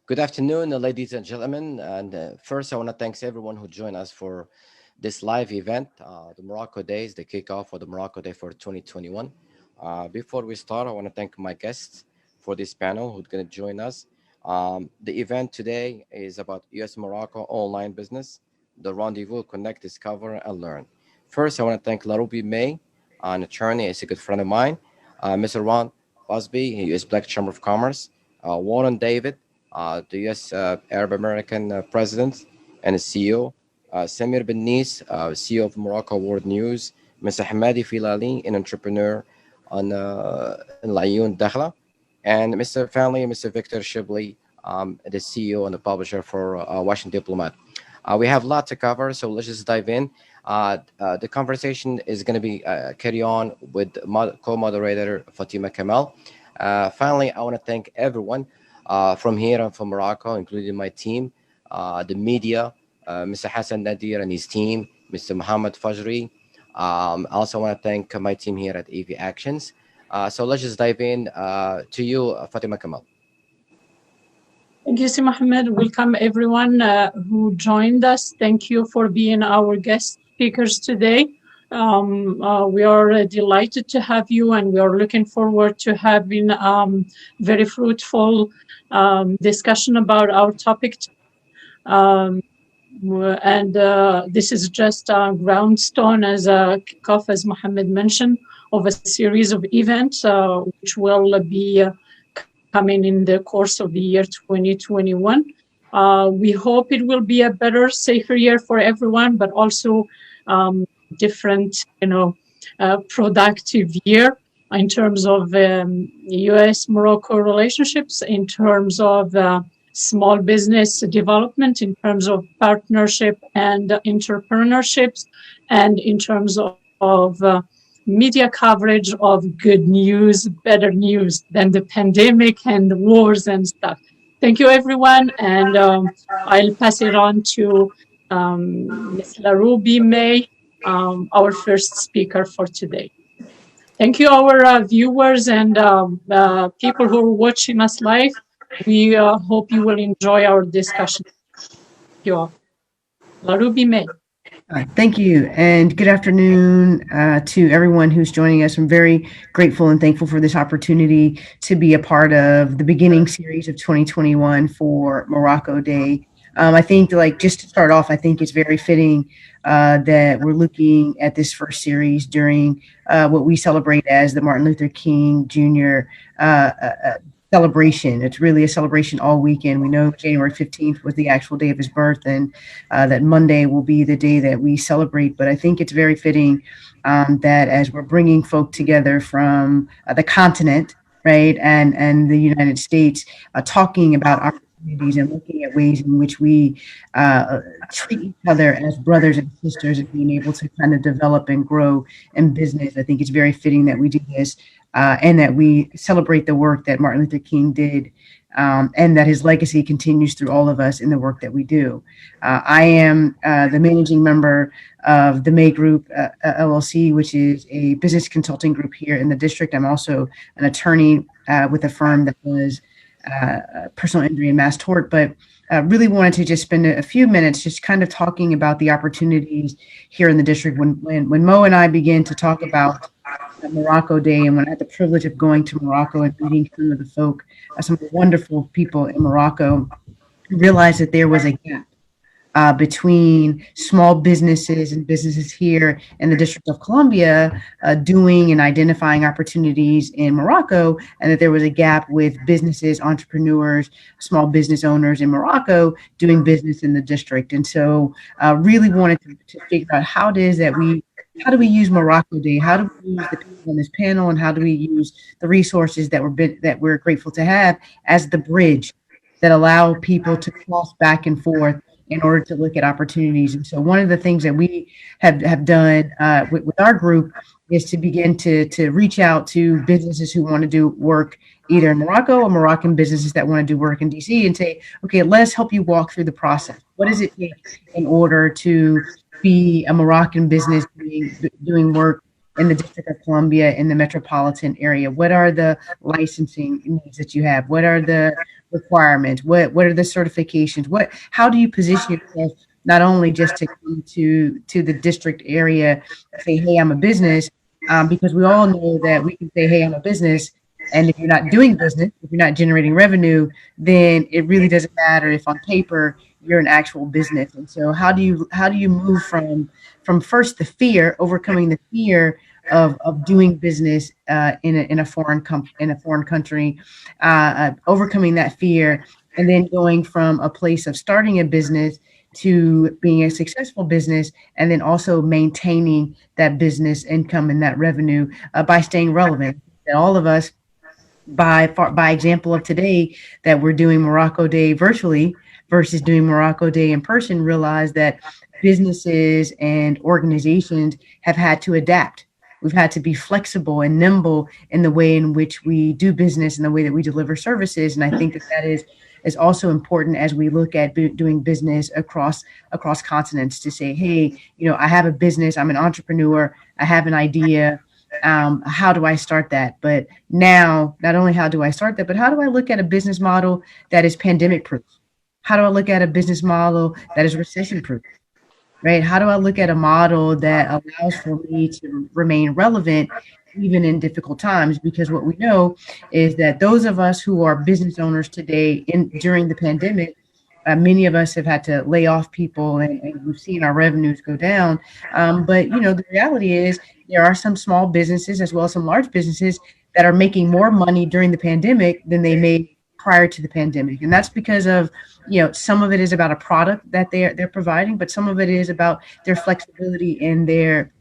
Good afternoon, ladies and gentlemen. And first, I want to thank everyone who joined us for this live event, the Morocco Days, the kickoff for the Morocco Day for 2021. Before we start, I want to thank my guests for this panel who's going to join us. The event today is about US Morocco online business, the rendezvous, connect, discover, and learn. First, I want to thank Laruby May, an attorney, is a good friend of mine, Mr. Ron Busby, US Black Chamber of Commerce, Warren David, the U.S. Arab American President and CEO, Samir Ben Nis, CEO of Morocco World News, Mr. Hamadi Filali, an entrepreneur in Laayoune, Dakhla, and Mr. Finally, Mr. Victor Shibli, the CEO and the publisher for Washington Diplomat. We have a lot to cover, so let's just dive in. The conversation is going to be carry on with co-moderator Fatima Kamal. Finally, I want to thank everyone from here and from Morocco, including my team, the media, Mr. Hassan Nadir and his team, Mr. Mohammed Fajri. I also want to thank my team here at AV Actions. So let's just dive in to you, Fatima Kamal. Thank you, Si Mohammed. Welcome everyone who joined us. Thank you for being our guest speakers today. We are delighted to have you, and we are looking forward to having very fruitful discussion about our topic. This is just a groundstone as a kickoff, as Mohammed mentioned, of a series of events which will be coming in the course of the year 2021. We hope it will be a better, safer year for everyone, but also different, productive year in terms of US-Morocco relationships, in terms of small business development, in terms of partnership and entrepreneurships, and in terms of media coverage of good news, better news than the pandemic and wars and stuff. Thank you, everyone, and I'll pass it on to Ms. Laruby May, our first speaker for today. Thank you, our viewers and people who are watching us live. We hope you will enjoy our discussion. Thank you all. Laruby May. Thank you, and good afternoon to everyone who's joining us. I'm very grateful and thankful for this opportunity to be a part of the beginning series of 2021 for Morocco Day. I think, just to start off, I think it's very fitting that we're looking at this first series during what we celebrate as the Martin Luther King Jr. Celebration. It's really a celebration all weekend. We know January 15th was the actual day of his birth, and that Monday will be the day that we celebrate. But I think it's very fitting that as we're bringing folk together from the continent, right, and the United States, talking about opportunities and looking at ways in which we treat each other as brothers and sisters and being able to kind of develop and grow in business. I think it's very fitting that we do this. And that we celebrate the work that Martin Luther King did, and that his legacy continues through all of us in the work that we do. I am the managing member of the May Group LLC, which is a business consulting group here in the district. I'm also an attorney with a firm that does personal injury and mass tort, but really wanted to just spend a few minutes just kind of talking about the opportunities here in the district. When Mo and I began to talk about Morocco Day, and when I had the privilege of going to Morocco and meeting some of the folk, some of the wonderful people in Morocco, realized that there was a gap between small businesses and businesses here in the District of Columbia doing and identifying opportunities in Morocco, and that there was a gap with businesses, entrepreneurs, small business owners in Morocco doing business in the district. And so really wanted to figure out how do we use Morocco Day? How do we use the people on this panel, and how do we use the resources that we're grateful to have as the bridge that allow people to cross back and forth in order to look at opportunities? And so one of the things that we have done with our group is to begin to reach out to businesses who want to do work either in Morocco or Moroccan businesses that want to do work in DC, and say, okay, let us help you walk through the process. What does it take in order to be a Moroccan business doing work in the District of Columbia, in the metropolitan area? What are the licensing needs that you have? What are the requirements? What are the certifications? How do you position yourself not only just to come to the district area and say, hey, I'm a business, because we all know that we can say, hey, I'm a business, and if you're not doing business, if you're not generating revenue, then it really doesn't matter if on paper you're an actual business. And so how do you move from first the fear, overcoming the fear of doing business in a foreign country, overcoming that fear, and then going from a place of starting a business to being a successful business, and then also maintaining that business income and that revenue by staying relevant. And all of us, by example of today, that we're doing Morocco Day virtually versus doing Morocco Day in person, realize that businesses and organizations have had to adapt. We've had to be flexible and nimble in the way in which we do business and the way that we deliver services. And I think that is also important as we look at doing business across continents, to say, hey, I have a business, I'm an entrepreneur, I have an idea. How do I start that? But now, not only how do I start that, but how do I look at a business model that is pandemic proof? How do I look at a business model that is recession proof? Right? How do I look at a model that allows for me to remain relevant even in difficult times? Because what we know is that those of us who are business owners today during the pandemic, many of us have had to lay off people, and we've seen our revenues go down. But the reality is there are some small businesses as well as some large businesses that are making more money during the pandemic than they made prior to the pandemic. And that's because of, some of it is about a product that they're providing, but some of it is about their flexibility and their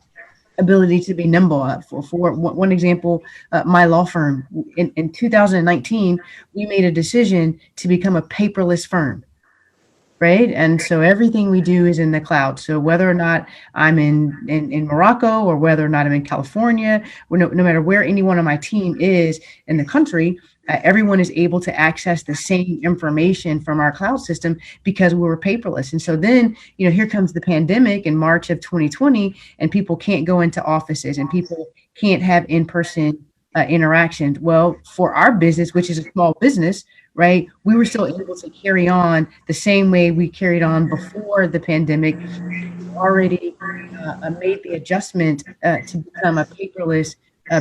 ability to be nimble. For one example, my law firm, in 2019, we made a decision to become a paperless firm. Right. And so everything we do is in the cloud. So whether or not I'm in Morocco, or whether or not I'm in California, or no matter where anyone on my team is in the country, everyone is able to access the same information from our cloud system because we were paperless. And so then, here comes the pandemic in March of 2020, and people can't go into offices and people can't have in-person interactions. Well, for our business, which is a small business, right, we were still able to carry on the same way we carried on before the pandemic. We already made the adjustment to become a paperless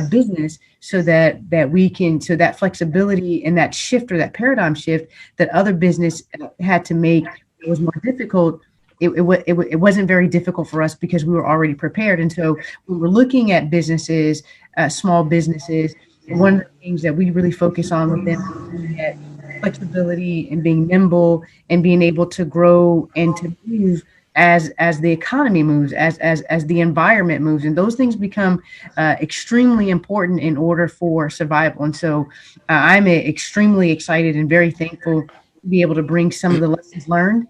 business, so that that flexibility and that shift, or that paradigm shift that other business had to make, it was more difficult. It wasn't very difficult for us because we were already prepared. And so when we're looking at businesses, small businesses, one of the things that we really focus on with them is flexibility and being nimble and being able to grow and to move as the economy moves, as the environment moves. And those things become extremely important in order for survival. And so I'm extremely excited and very thankful to be able to bring some of the lessons learned.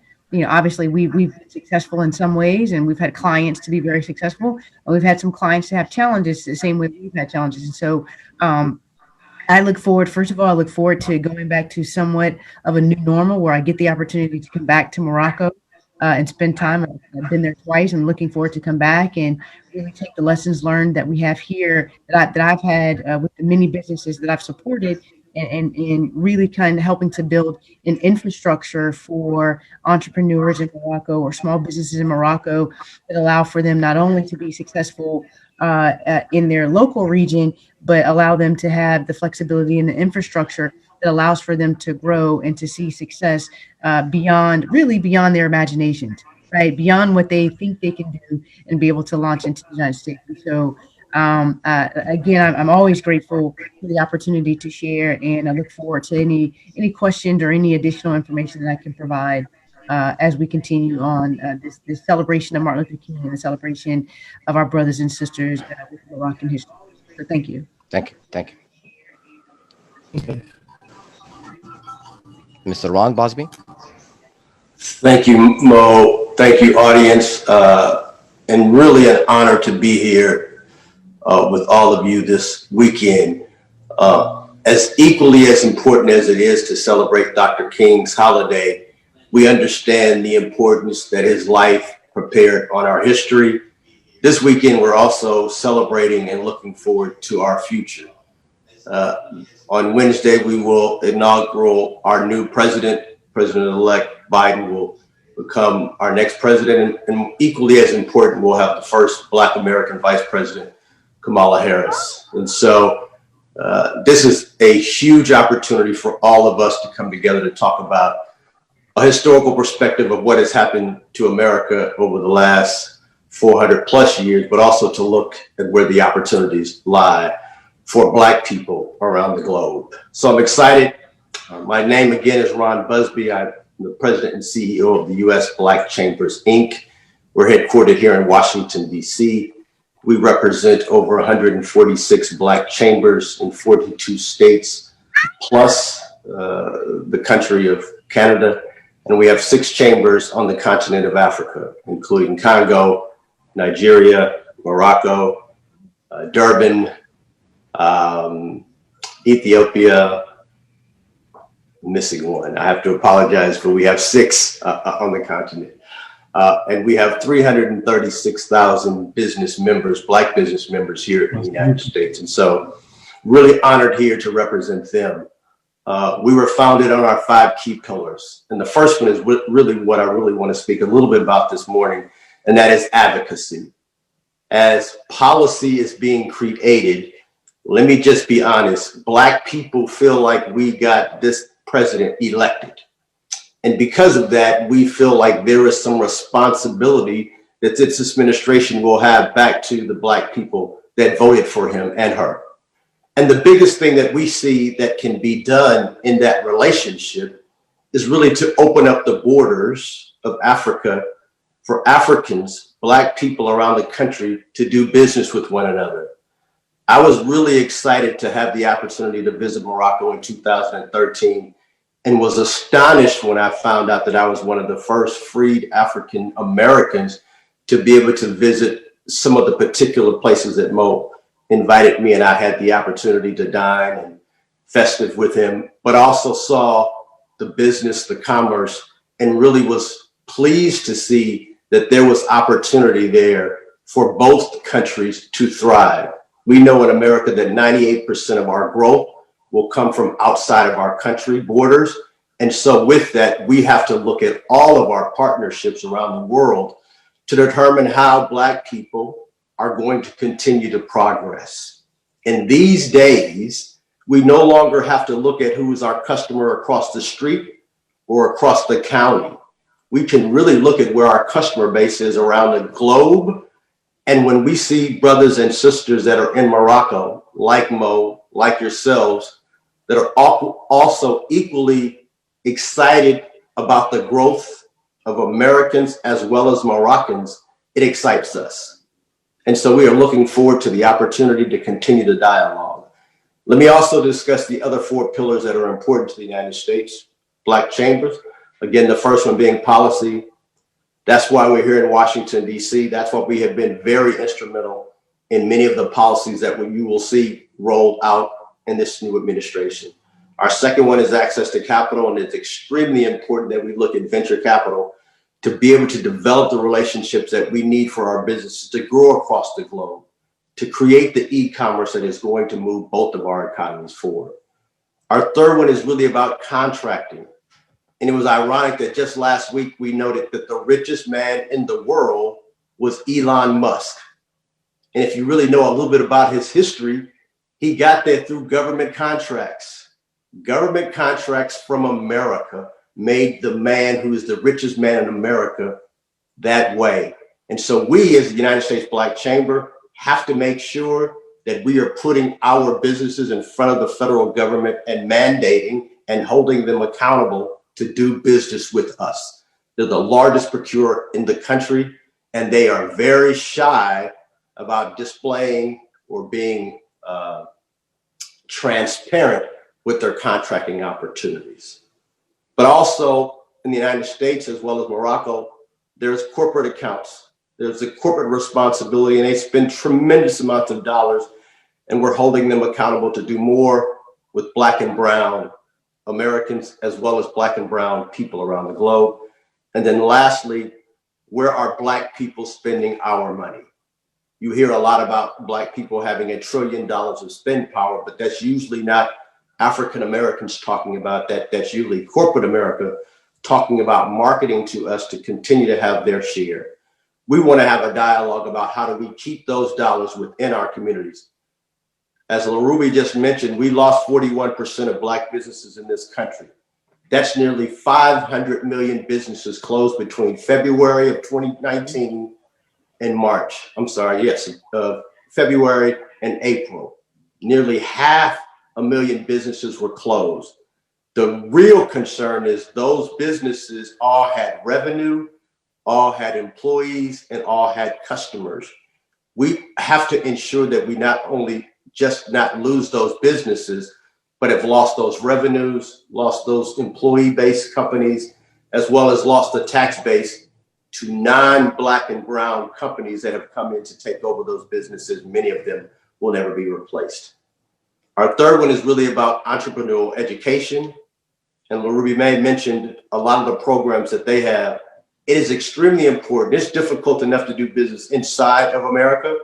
Obviously we've been successful in some ways, and we've had clients to be very successful, and we've had some clients to have challenges the same way we've had challenges. And so I look forward to going back to somewhat of a new normal, where I get the opportunity to come back to Morocco and spend time. I've been there twice. I'm looking forward to come back and really take the lessons learned that we have here, that I've had with the many businesses that I've supported, and really kind of helping to build an infrastructure for entrepreneurs in Morocco, or small businesses in Morocco, that allow for them not only to be successful in their local region, but allow them to have the flexibility and the infrastructure that allows for them to grow and to see success beyond their imaginations, right? Beyond what they think they can do, and be able to launch into the United States. And so again, I'm always grateful for the opportunity to share, and I look forward to any questions or any additional information that I can provide as we continue on this celebration of Martin Luther King and the celebration of our brothers and sisters with Moroccan history. So thank you. Thank you. Mr. Ron Busby. Thank you, Mo. Thank you, audience. And really an honor to be here with all of you this weekend. As equally as important as it is to celebrate Dr. King's holiday, we understand the importance that his life prepared on our history, this weekend, we're also celebrating and looking forward to our future. On Wednesday, we will inaugurate our new president. President-elect Biden will become our next president, and equally as important, we'll have the first Black American vice president, Kamala Harris. And so this is a huge opportunity for all of us to come together to talk about a historical perspective of what has happened to America over the last 400 plus years, but also to look at where the opportunities lie for Black people around the globe. So I'm excited. My name again is Ron Busby. I'm the president and CEO of the U.S. Black Chambers, Inc. We're headquartered here in Washington, D.C. We represent over 146 Black chambers in 42 states, plus the country of Canada. And we have 6 chambers on the continent of Africa, including Congo, Nigeria, Morocco, Durban, Ethiopia, missing one. I have to apologize, but we have 6 on the continent. And we have 336,000 business members, Black business members here in the United States. And so really honored here to represent them. We were founded on our 5 key pillars. And the first one is really what I really want to speak a little bit about this morning, and that is advocacy. As policy is being created, let me just be honest, Black people feel like we got this president elected. And because of that, we feel like there is some responsibility that this administration will have back to the Black people that voted for him and her. And the biggest thing that we see that can be done in that relationship is really to open up the borders of Africa for Africans, Black people around the country, to do business with one another. I was really excited to have the opportunity to visit Morocco in 2013 and was astonished when I found out that I was one of the first freed African Americans to be able to visit some of the particular places that Mo invited me, and I had the opportunity to dine and festive with him, but also saw the business, the commerce, and really was pleased to see that there was opportunity there for both countries to thrive. We know in America that 98% of our growth will come from outside of our country borders. And so with that, we have to look at all of our partnerships around the world to determine how Black people are going to continue to progress. In these days, we no longer have to look at who is our customer across the street or across the county. We can really look at where our customer base is around the globe. And when we see brothers and sisters that are in Morocco, like Mo, like yourselves, that are also equally excited about the growth of Americans as well as Moroccans, it excites us. And so we are looking forward to the opportunity to continue the dialogue. Let me also discuss the other 4 pillars that are important to the United States, Black chambers. Again, the first one being policy. That's why we're here in Washington, D.C. That's why we have been very instrumental in many of the policies that you will see rolled out in this new administration. Our second one is access to capital, and it's extremely important that we look at venture capital to be able to develop the relationships that we need for our businesses to grow across the globe, to create the e-commerce that is going to move both of our economies forward. Our third one is really about contracting. And it was ironic that just last week we noted that the richest man in the world was Elon Musk. And if you really know a little bit about his history, he got there through government contracts. Government contracts from America made the man who is the richest man in America that way. And so we as the United States Black Chamber have to make sure that we are putting our businesses in front of the federal government and mandating and holding them accountable to do business with us. They're the largest procurer in the country, and they are very shy about displaying or being transparent with their contracting opportunities. But also in the United States, as well as Morocco, there's corporate accounts. There's a corporate responsibility, and they spend tremendous amounts of dollars, and we're holding them accountable to do more with Black and Brown Americans, as well as Black and Brown people around the globe. And then lastly, where are Black people spending our money? You hear a lot about Black people having $1 trillion of spend power, but that's usually not African Americans talking about that. That's usually corporate America talking about marketing to us to continue to have their share. We want to have a dialogue about how do we keep those dollars within our communities. As Laruby just mentioned, we lost 41% of Black businesses in this country. That's nearly 500 million businesses closed between February of 2019 and March. I'm sorry, yes, February and April. Nearly 500,000 businesses were closed. The real concern is those businesses all had revenue, all had employees, and all had customers. We have to ensure that we not only just not lose those businesses, but have lost those revenues, lost those employee-based companies, as well as lost the tax base to non-Black and brown companies that have come in to take over those businesses. Many of them will never be replaced. Our third one is really about entrepreneurial education. And Laruby May mentioned a lot of the programs that they have. It is extremely important. It's difficult enough to do business inside of America,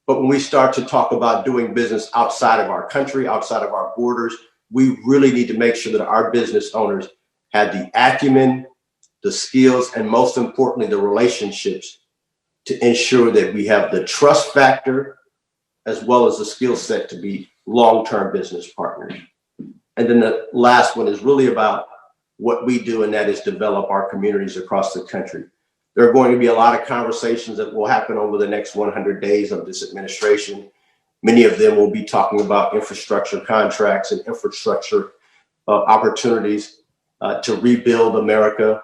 but when we start to talk about doing business outside of our country, outside of our borders, we really need to make sure that our business owners have the acumen, the skills, and most importantly, the relationships to ensure that we have the trust factor as well as the skill set to be long-term business partners. And then the last one is really about what we do, and that is develop our communities across the country. There are going to be a lot of conversations that will happen over the next 100 days of this administration. Many of them will be talking about infrastructure contracts and infrastructure opportunities to rebuild America.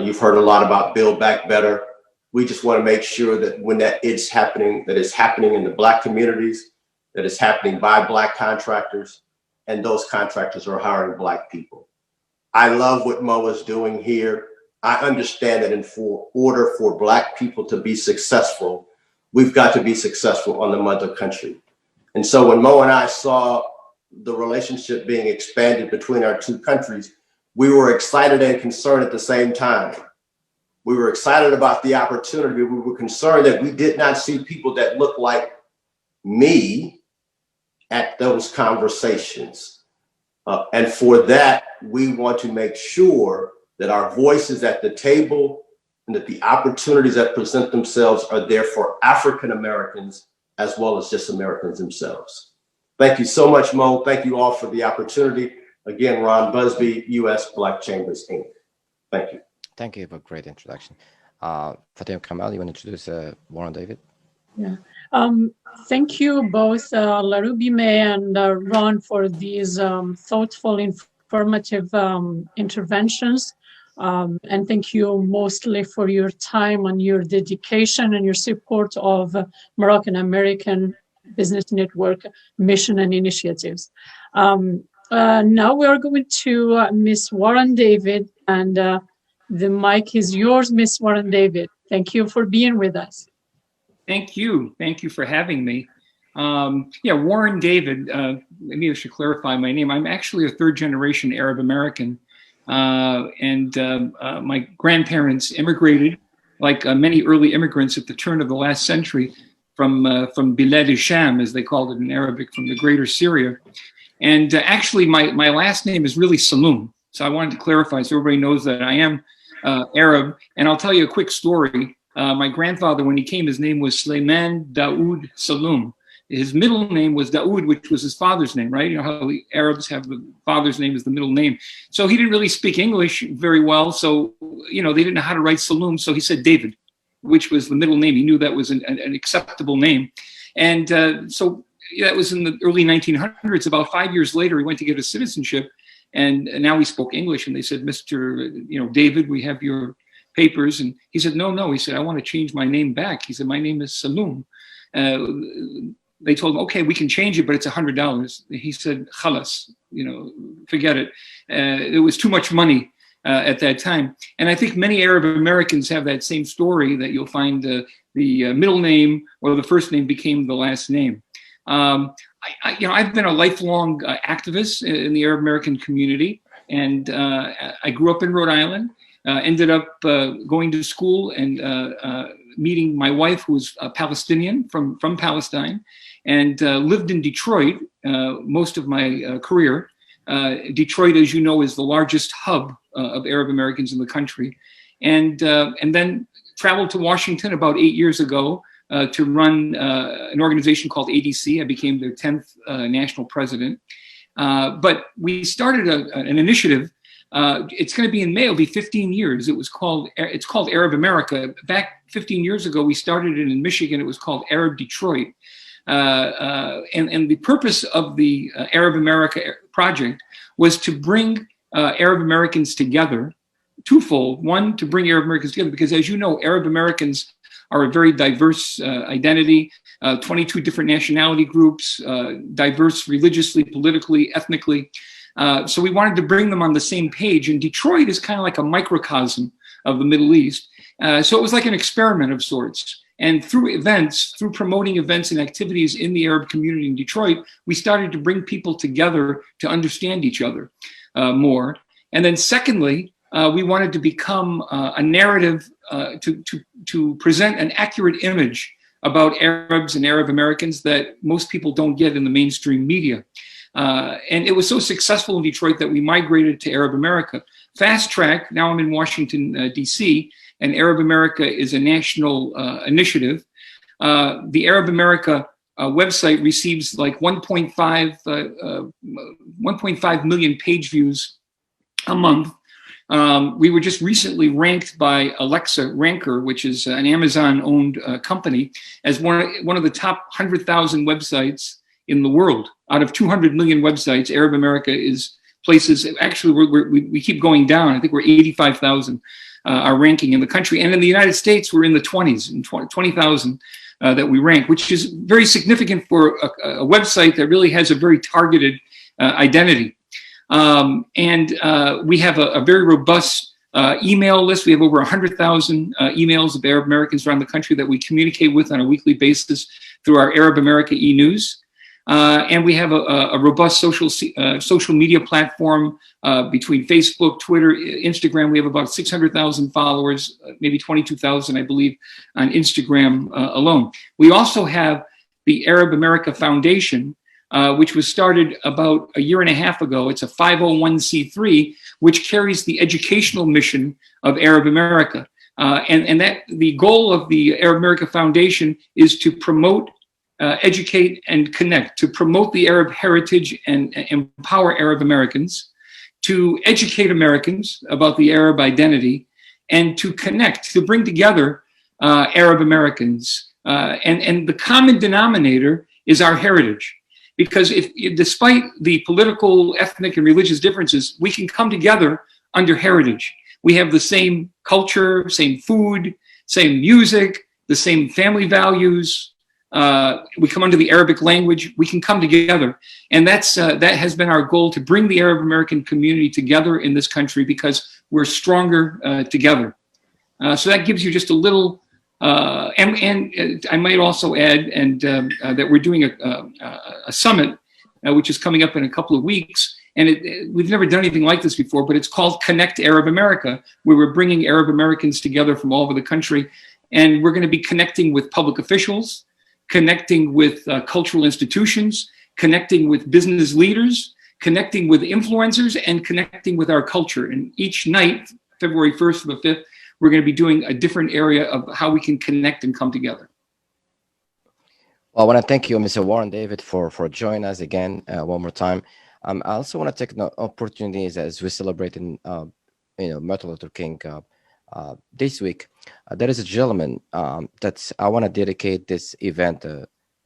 You've heard a lot about Build Back Better. We just want to make sure that when that is happening, that it's happening in the Black communities, that it's happening by Black contractors, and those contractors are hiring Black people. I love what Mo is doing here. I understand that in order for Black people to be successful, we've got to be successful on the mother country. And so when Mo and I saw the relationship being expanded between our two countries, we were excited and concerned at the same time. We were excited about the opportunity. We were concerned that we did not see people that looked like me at those conversations. And for that, we want to make sure that our voice is at the table and that the opportunities that present themselves are there for African Americans as well as just Americans themselves. Thank you so much, Mo. Thank you all for the opportunity. Again, Ron Busby, US Black Chambers, Inc. Thank you. Thank you for a great introduction. Fatima Kamal, you want to introduce Warren David? Yeah. Thank you both, Laruby May and Ron, for these thoughtful, informative interventions. And thank you mostly for your time and your dedication and your support of Moroccan American Business Network mission and initiatives. Now we are going to Miss Warren David, and the mic is yours, Miss Warren David. Thank you for being with us. Thank you. Thank you for having me. Yeah, Warren David, maybe I should clarify my name. I'm actually a third-generation Arab American, and my grandparents immigrated, like many early immigrants at the turn of the last century, from Bilad al-Sham, as they called it in Arabic, from the greater Syria. And actually, my last name is really Saloom. So I wanted to clarify so everybody knows that I am Arab. And I'll tell you a quick story. My grandfather, when he came, his name was Suleiman Daoud Saloom. His middle name was Daoud, which was his father's name, right? You know how the Arabs have the father's name as the middle name. So he didn't really speak English very well. So, you know, they didn't know how to write Saloom. So he said David, which was the middle name. He knew that was an acceptable name. And so that was in the early 1900s. About 5 years later, he went to get his citizenship. And now he spoke English. And they said, Mr. David, we have your papers. And he said, no. He said, I want to change my name back. He said, my name is Saloom. They told him, okay, we can change it, but it's $100. He said, khalas, forget it. It was too much money at that time. And I think many Arab Americans have that same story, that you'll find the middle name or the first name became the last name. I've been a lifelong activist in the Arab American community, and I grew up in Rhode Island. Ended up going to school and meeting my wife, who was a Palestinian from Palestine, and lived in Detroit most of my career. Detroit, as you know, is the largest hub of Arab Americans in the country, and then traveled to Washington about 8 years ago to run an organization called ADC. I became their 10th national president. But we started an initiative. It's going to be in May. It'll be 15 years. It's called Arab America. Back 15 years ago, we started it in Michigan. It was called Arab Detroit. And the purpose of the Arab America project was to bring Arab Americans together, twofold. One, to bring Arab Americans together, because as you know, Arab Americans are a very diverse identity, 22 different nationality groups, diverse religiously, politically, ethnically. So we wanted to bring them on the same page. And Detroit is kind of like a microcosm of the Middle East. So it was like an experiment of sorts. And through events, through promoting events and activities in the Arab community in Detroit, we started to bring people together to understand each other more. And then secondly, we wanted to become a narrative to present an accurate image about Arabs and Arab Americans that most people don't get in the mainstream media. And it was so successful in Detroit that we migrated to Arab America. Fast track, now I'm in Washington, D.C., and Arab America is a national initiative. The Arab America website receives like 1.5 million page views a month. We were just recently ranked by Alexa Ranker, which is an Amazon-owned company, as one of the top 100,000 websites in the world. Out of 200 million websites, Arab America is places, actually we keep going down. I think we're 85,000 our ranking in the country. And in the United States, we're in the 20s, in 20,000 that we rank, which is very significant for a website that really has a very targeted identity. And we have a very robust email list. We have over 100,000 emails of Arab Americans around the country that we communicate with on a weekly basis through our Arab America e-news. And we have a robust social media platform between Facebook, Twitter, Instagram. We have about 600,000 followers, maybe 22,000, I believe, on Instagram alone. We also have the Arab America Foundation, which was started about a year and a half ago. It's a 501c3, which carries the educational mission of Arab America. And that the goal of the Arab America Foundation is to promote, educate, and connect, to promote the Arab heritage and empower Arab Americans, to educate Americans about the Arab identity, and to connect, to bring together Arab Americans. And the common denominator is our heritage. Because despite the political, ethnic, and religious differences, we can come together under heritage. We have the same culture, same food, same music, the same family values. We come under the Arabic language. We can come together. And that has been our goal, to bring the Arab American community together in this country, because we're stronger together. So that gives you just a little... and I might also add that we're doing a summit, which is coming up in a couple of weeks. And we've never done anything like this before, but it's called Connect Arab America, where we're bringing Arab Americans together from all over the country. And we're going to be connecting with public officials, connecting with cultural institutions, connecting with business leaders, connecting with influencers, and connecting with our culture. And each night, February 1st to the 5th, we're going to be doing a different area of how we can connect and come together. Well, I want to thank you, Mr. Warren David, for joining us again one more time. I also want to take the opportunities as we're celebrating, Martin Luther King this week. There is a gentleman that I want to dedicate this event,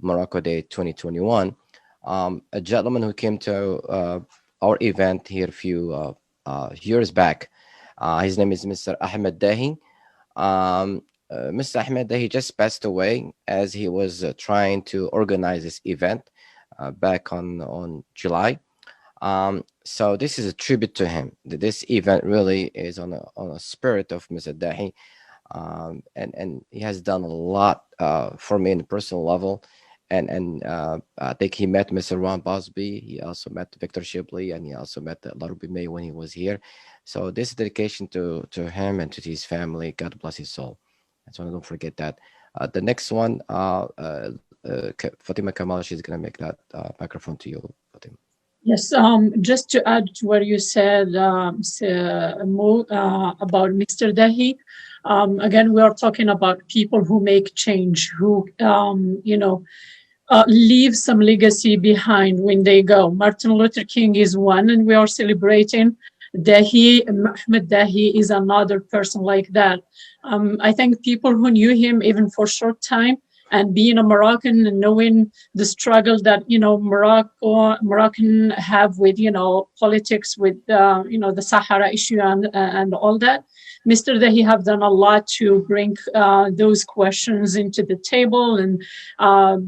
Morocco Day 2021. A gentleman who came to our event here a few years back. His name is Mr. Ahmed Dahi. Mr. Ahmed Dahi just passed away as he was trying to organize this event back on July. So this is a tribute to him. This event really is on a spirit of Mr. Dahi. And he has done a lot for me on a personal level. And I think he met Mr. Ron Busby. He also met Victor Shipley, and he also met Laruby May when he was here. So this dedication to him and to his family. God bless his soul. So don't forget that. The next one, Fatima Kamal, she's going to make that microphone to you, Fatima. Yes, just to add to what you said, Mo, about Mr. Dahi. Again, we are talking about people who make change, who, leave some legacy behind when they go. Martin Luther King is one, and we are celebrating. Ahmed Dahi is another person like that. I think people who knew him even for a short time, and being a Moroccan and knowing the struggle that, Moroccan have with, politics, with, the Sahara issue and all that. Mr. Dahi have done a lot to bring those questions into the table and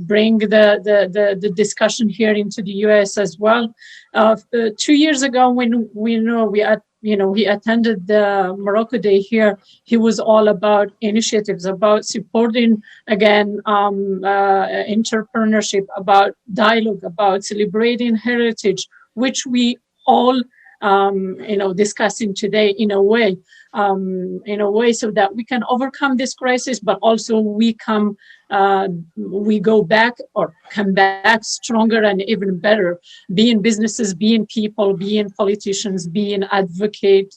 bring the discussion here into the US as well. 2 years ago, when he attended the Morocco Day here, he was all about initiatives, about supporting, again, entrepreneurship, about dialogue, about celebrating heritage, which we all, discussing today in a way, so that we can overcome this crisis, but also we go back or come back stronger and even better, being businesses, being people, being politicians, being advocating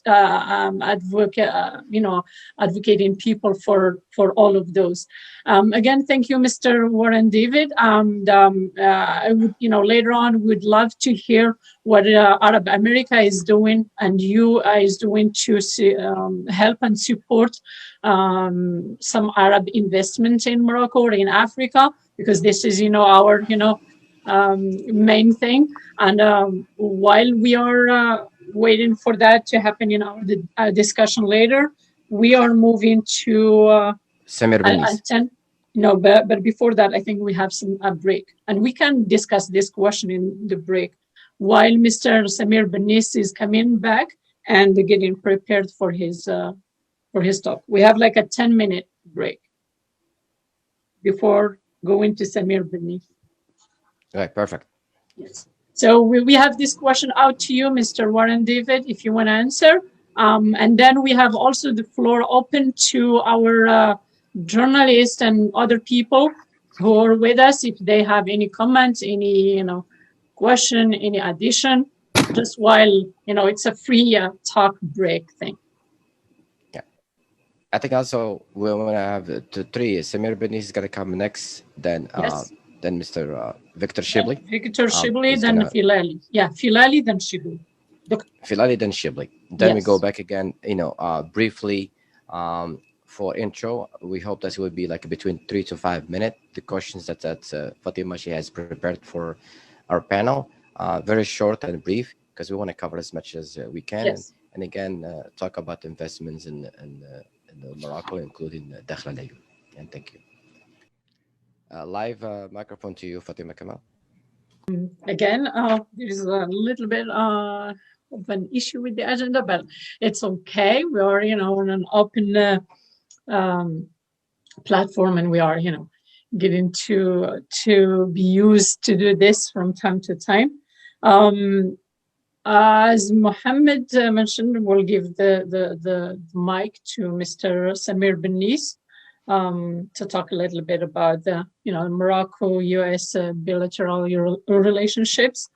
people for all of those. Again, thank you, Mr. Warren David. I would, later on, would love to hear what Arab America is doing and you is doing to help and support some Arab investment in Morocco or in Africa, because this is, our, main thing. And while we are waiting for that to happen in our discussion later, we are moving to Samir Benis. No, but before that, I think we have a break, and we can discuss this question in the break while Mr. Samir Benis is coming back and getting prepared for his talk. We have like a 10-minute break before going to Samir Benis. Right, perfect. Yes. So we have this question out to you, Mr. Warren David, if you want to answer. And then we have also the floor open to our journalists and other people who are with us, if they have any comments, any question, any addition, just while it's a free talk break thing. Yeah, I think also we're gonna have three. Samir Benis is gonna come next, then Yes. Then Mr. Victor Shibli. Victor Shibli, then Filali. Yeah, Filali, then Shibli. Filali, then Shibli. Then we Yes. go back again, briefly for intro. We hope that it will be like between 3 to 5 minutes. The questions that Fatima, she has prepared for our panel, very short and brief, because we want to cover as much as we can. Yes. And again, talk about investments in Morocco, including Dakhla, Laayoune. And thank you. Live microphone to you, Fatima Kamal. Again, there's a little bit of an issue with the agenda, but it's okay. We are, on an open platform, and we are, getting to be used to do this from time to time. As Mohammed mentioned, we'll give the mic to Mr. Samir Benis to talk a little bit about the, Morocco-US bilateral relationships,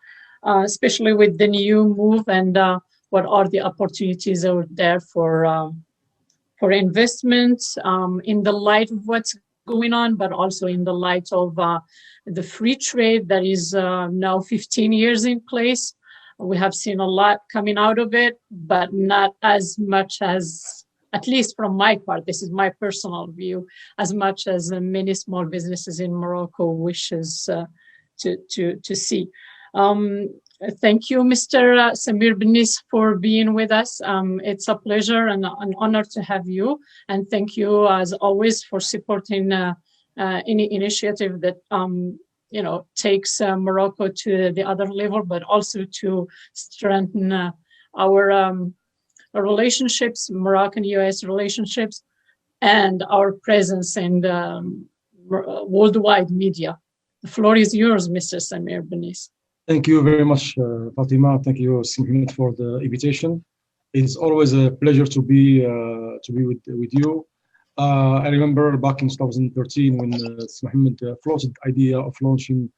especially with the new move, and what are the opportunities out there for investments in the light of what's going on, but also in the light of the free trade that is now 15 years in place. We have seen a lot coming out of it, but not as much as, at least from my part, this is my personal view, as much as many small businesses in Morocco wishes to see. Thank you, Mr. Samir Benis, for being with us. It's a pleasure and an honor to have you. And thank you, as always, for supporting any initiative that takes Morocco to the other level, but also to strengthen our relationships, Moroccan-US relationships, and our presence in the worldwide media. The floor is yours, Mr. Samir Benis. Thank you very much, Fatima. Thank you, Simit, for the invitation. It's always a pleasure to be with you. I remember back in 2013 when Mohammed floated the idea of launching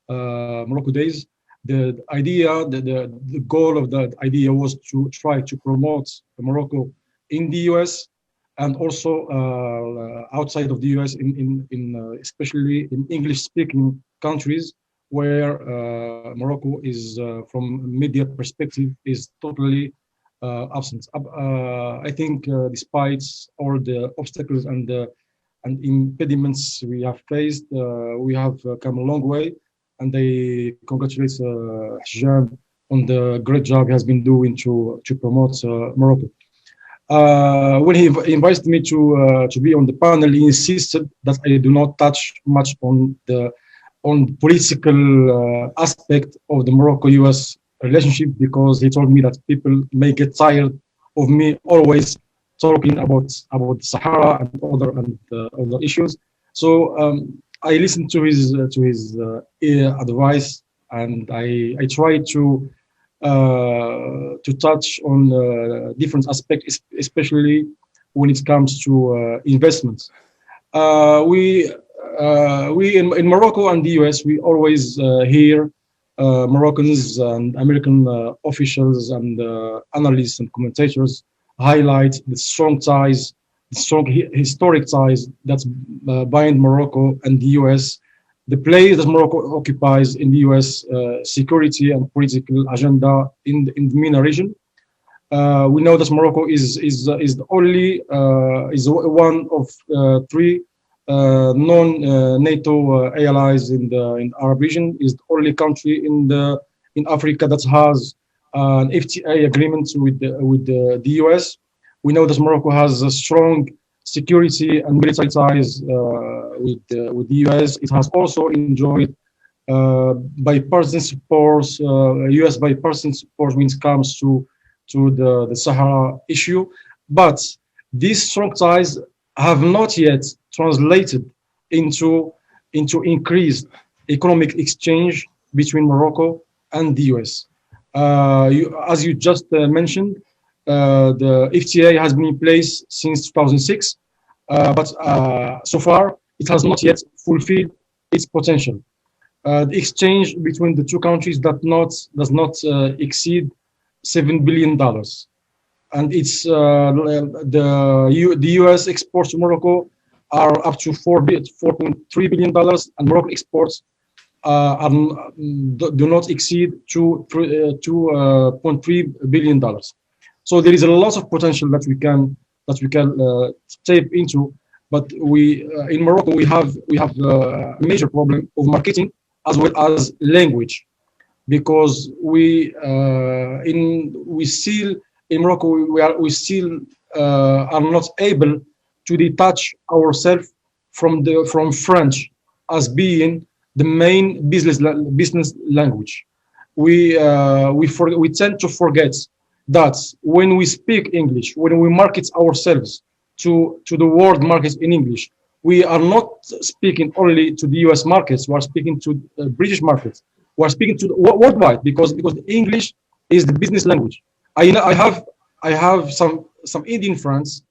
Morocco Days. The idea, the goal of the idea was to try to promote Morocco in the US and also outside of the US, especially in English-speaking countries where Morocco is, from media perspective, is totally absent. I think despite all the obstacles and impediments we have faced, we have come a long way, and I congratulate Hijab on the great job he has been doing to promote Morocco. When he invited me to be on the panel, he insisted that I do not touch much on the political aspect of the Morocco-US relationship, because he told me that people may get tired of me always talking about Sahara and other issues. So I listened to his advice, and I tried to touch on different aspects, especially when it comes to investments. We in Morocco and the US, we always hear Moroccans and American officials and analysts and commentators highlight the strong ties, the strong historic ties that bind Morocco and the US, the place that Morocco occupies in the US security and political agenda in the MENA region. We know that Morocco is the only is one of three non-NATO allies in the Arab region. Is the only country in Africa that has an FTA agreement with the US. We know that Morocco has a strong security and military ties with the US. It has also enjoyed bipartisan support, US bipartisan support when it comes to the Sahara issue. But these strong ties have not yet translated into increased economic exchange between Morocco and the US. As you just mentioned, the FTA has been in place since 2006, but so far it has not yet fulfilled its potential. The exchange between the two countries does not exceed $7 billion, and it's the US exports to Morocco are up to $4.3 billion, and Moroccan exports do not exceed $2.3 billion. So there is a lot of potential that we can tap into, but in Morocco we have a major problem of marketing as well as language, because we still in Morocco we still are not able to detach ourselves from French as being the main business language. We tend to forget that when we speak English, when we market ourselves to the world markets in English, we are not speaking only to the US markets. We are speaking to British markets. We are speaking to worldwide, because English is the business language. I have some Indian friends.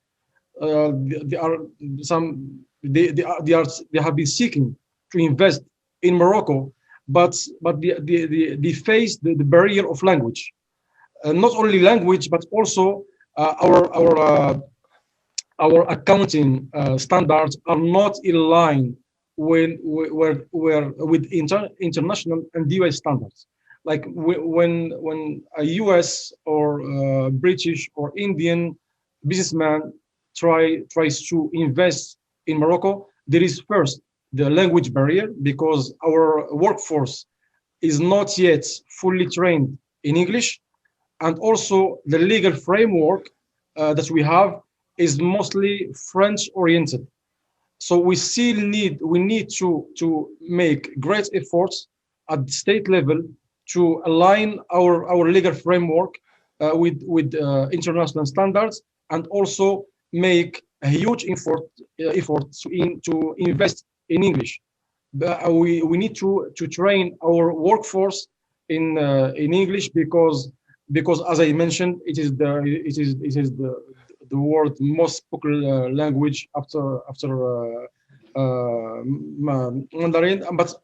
They have been seeking to invest in Morocco, but they face the barrier of language. Not only language, but also our accounting standards are not in line with international and US standards. Like when a US or British or Indian businessman tries to invest in Morocco, there is first the language barrier, because our workforce is not yet fully trained in English, and also the legal framework that we have is mostly French oriented. So we need to make great efforts at the state level to align our legal framework with international standards, and also make a huge effort to invest in English. We need to train our workforce in English, because as I mentioned, it is the world most spoken language after Mandarin, but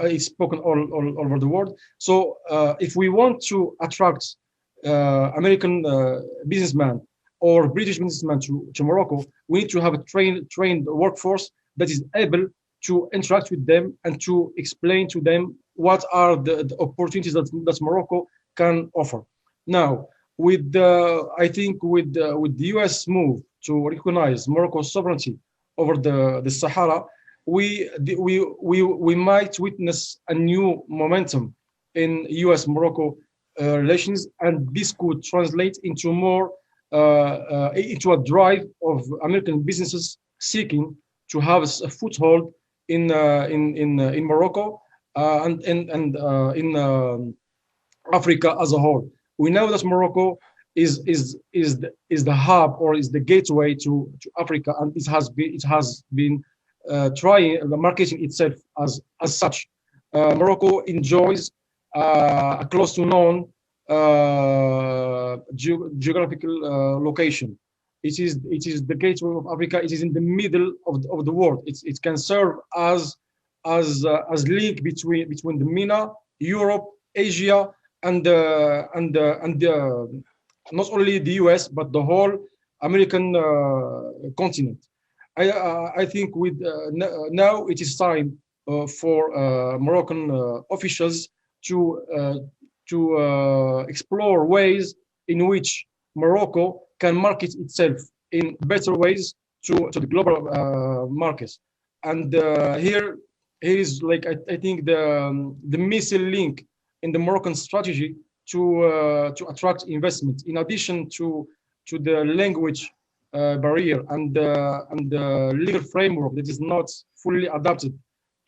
it's spoken all over the world. So if we want to attract American businessmen or British businessmen to Morocco, we need to have a trained workforce that is able to interact with them and to explain to them what are the opportunities that Morocco can offer. Now, I think with the US move to recognize Morocco's sovereignty over the Sahara, we might witness a new momentum in US-Morocco relations, and this could translate into into a drive of American businesses seeking to have a foothold in Morocco and in Africa as a whole. We know that Morocco is the hub or is the gateway to Africa, and it has been trying marketing itself as such. Morocco enjoys a close to known geographical location. It is the gateway of Africa. It is in the middle of the world. It can serve as link between the MENA, Europe, Asia, and not only the US but the whole American continent. I think with now it is time for Moroccan officials to explore ways in which Morocco can market itself in better ways to the global markets. And here is like I think the missing link in the Moroccan strategy to attract investment, in addition to the language barrier and the legal framework that is not fully adapted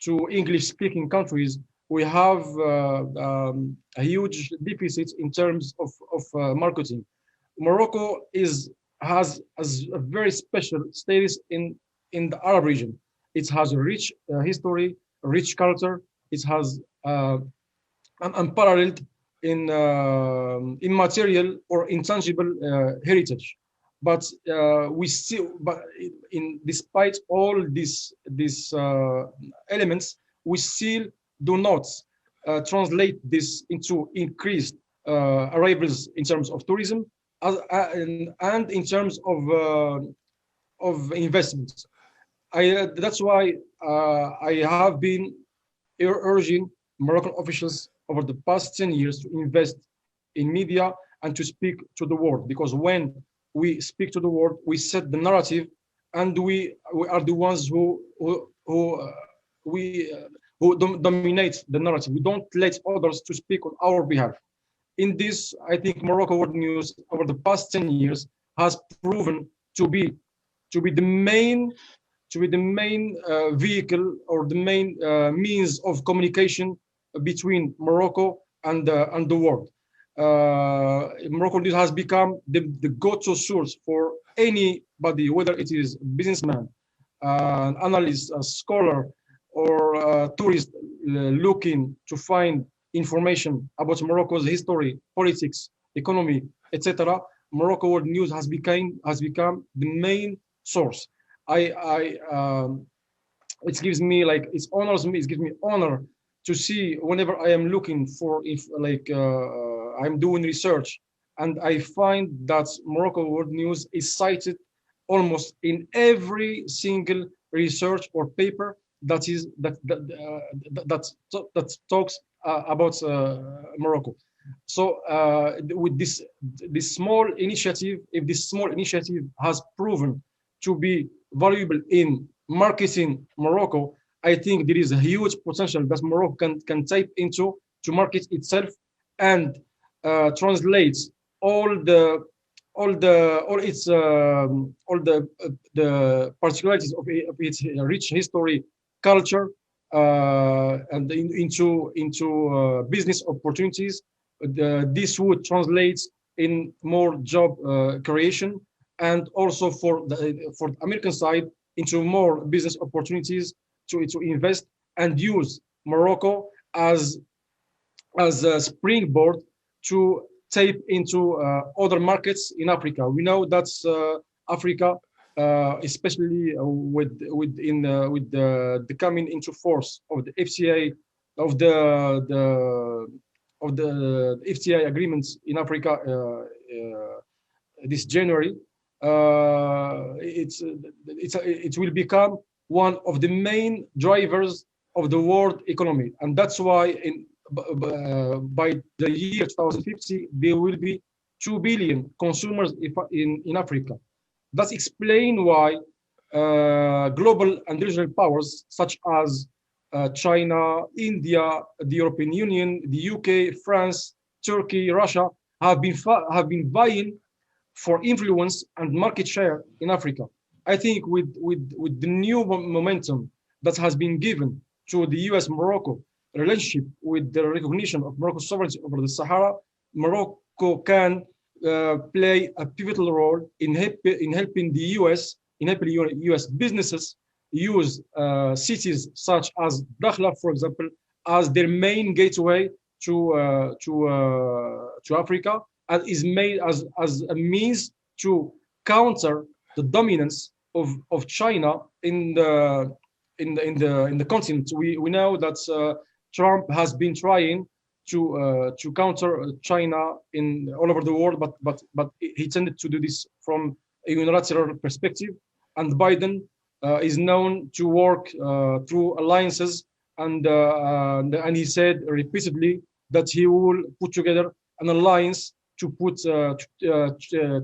to English-speaking countries. We have a huge deficit in terms of marketing. Morocco has a very special status in the Arab region. It has a rich history, a rich culture. It has unparalleled in immaterial or intangible heritage. But we still, despite all these elements, we still do not translate this into increased arrivals in terms of tourism and in terms of investments. That's why I have been urging Moroccan officials over the past 10 years to invest in media and to speak to the world, because when we speak to the world, we set the narrative, and we are the ones who dominate the narrative. We don't let others to speak on our behalf. In this, I think Morocco World News over the past 10 years has proven to be the main vehicle or the main means of communication between Morocco and the world. Morocco News has become the go-to source for anybody, whether it is a businessman, an analyst, a scholar, or a tourist looking to find information about Morocco's history, politics, economy, etc. Morocco World News has become the main source. It gives me it gives me honor to see whenever I am looking for I'm doing research, and I find that Morocco World News is cited almost in every single research or paper that talks about Morocco. So with this small initiative, if this small initiative has proven to be valuable in marketing Morocco, I think there is a huge potential that Morocco can tap into to market itself and translate all the particularities of its rich history, culture, and into business opportunities. This would translate in more job creation, and also for the American side into more business opportunities to invest and use Morocco as a springboard to tap into other markets in Africa. We know that Africa, especially with the coming into force of the FTA, of the FTA agreements in Africa this January, it will become one of the main drivers of the world economy, and that's why by the year 2050 there will be 2 billion consumers in Africa. That's explain why global and regional powers such as China, India, the European Union, the UK, France, Turkey, Russia have been vying for influence and market share in Africa. I think with the new momentum that has been given to the US-Morocco relationship, with the recognition of Morocco's sovereignty over the Sahara, Morocco can play a pivotal role in helping the US, in helping US businesses use cities such as Dakhla, for example, as their main gateway to Africa, and is made as a means to counter the dominance of China in the continent. We know that Trump has been trying to counter China in all over the world, but he tended to do this from a unilateral perspective, and Biden is known to work through alliances, and he said repeatedly that he will put together an alliance to put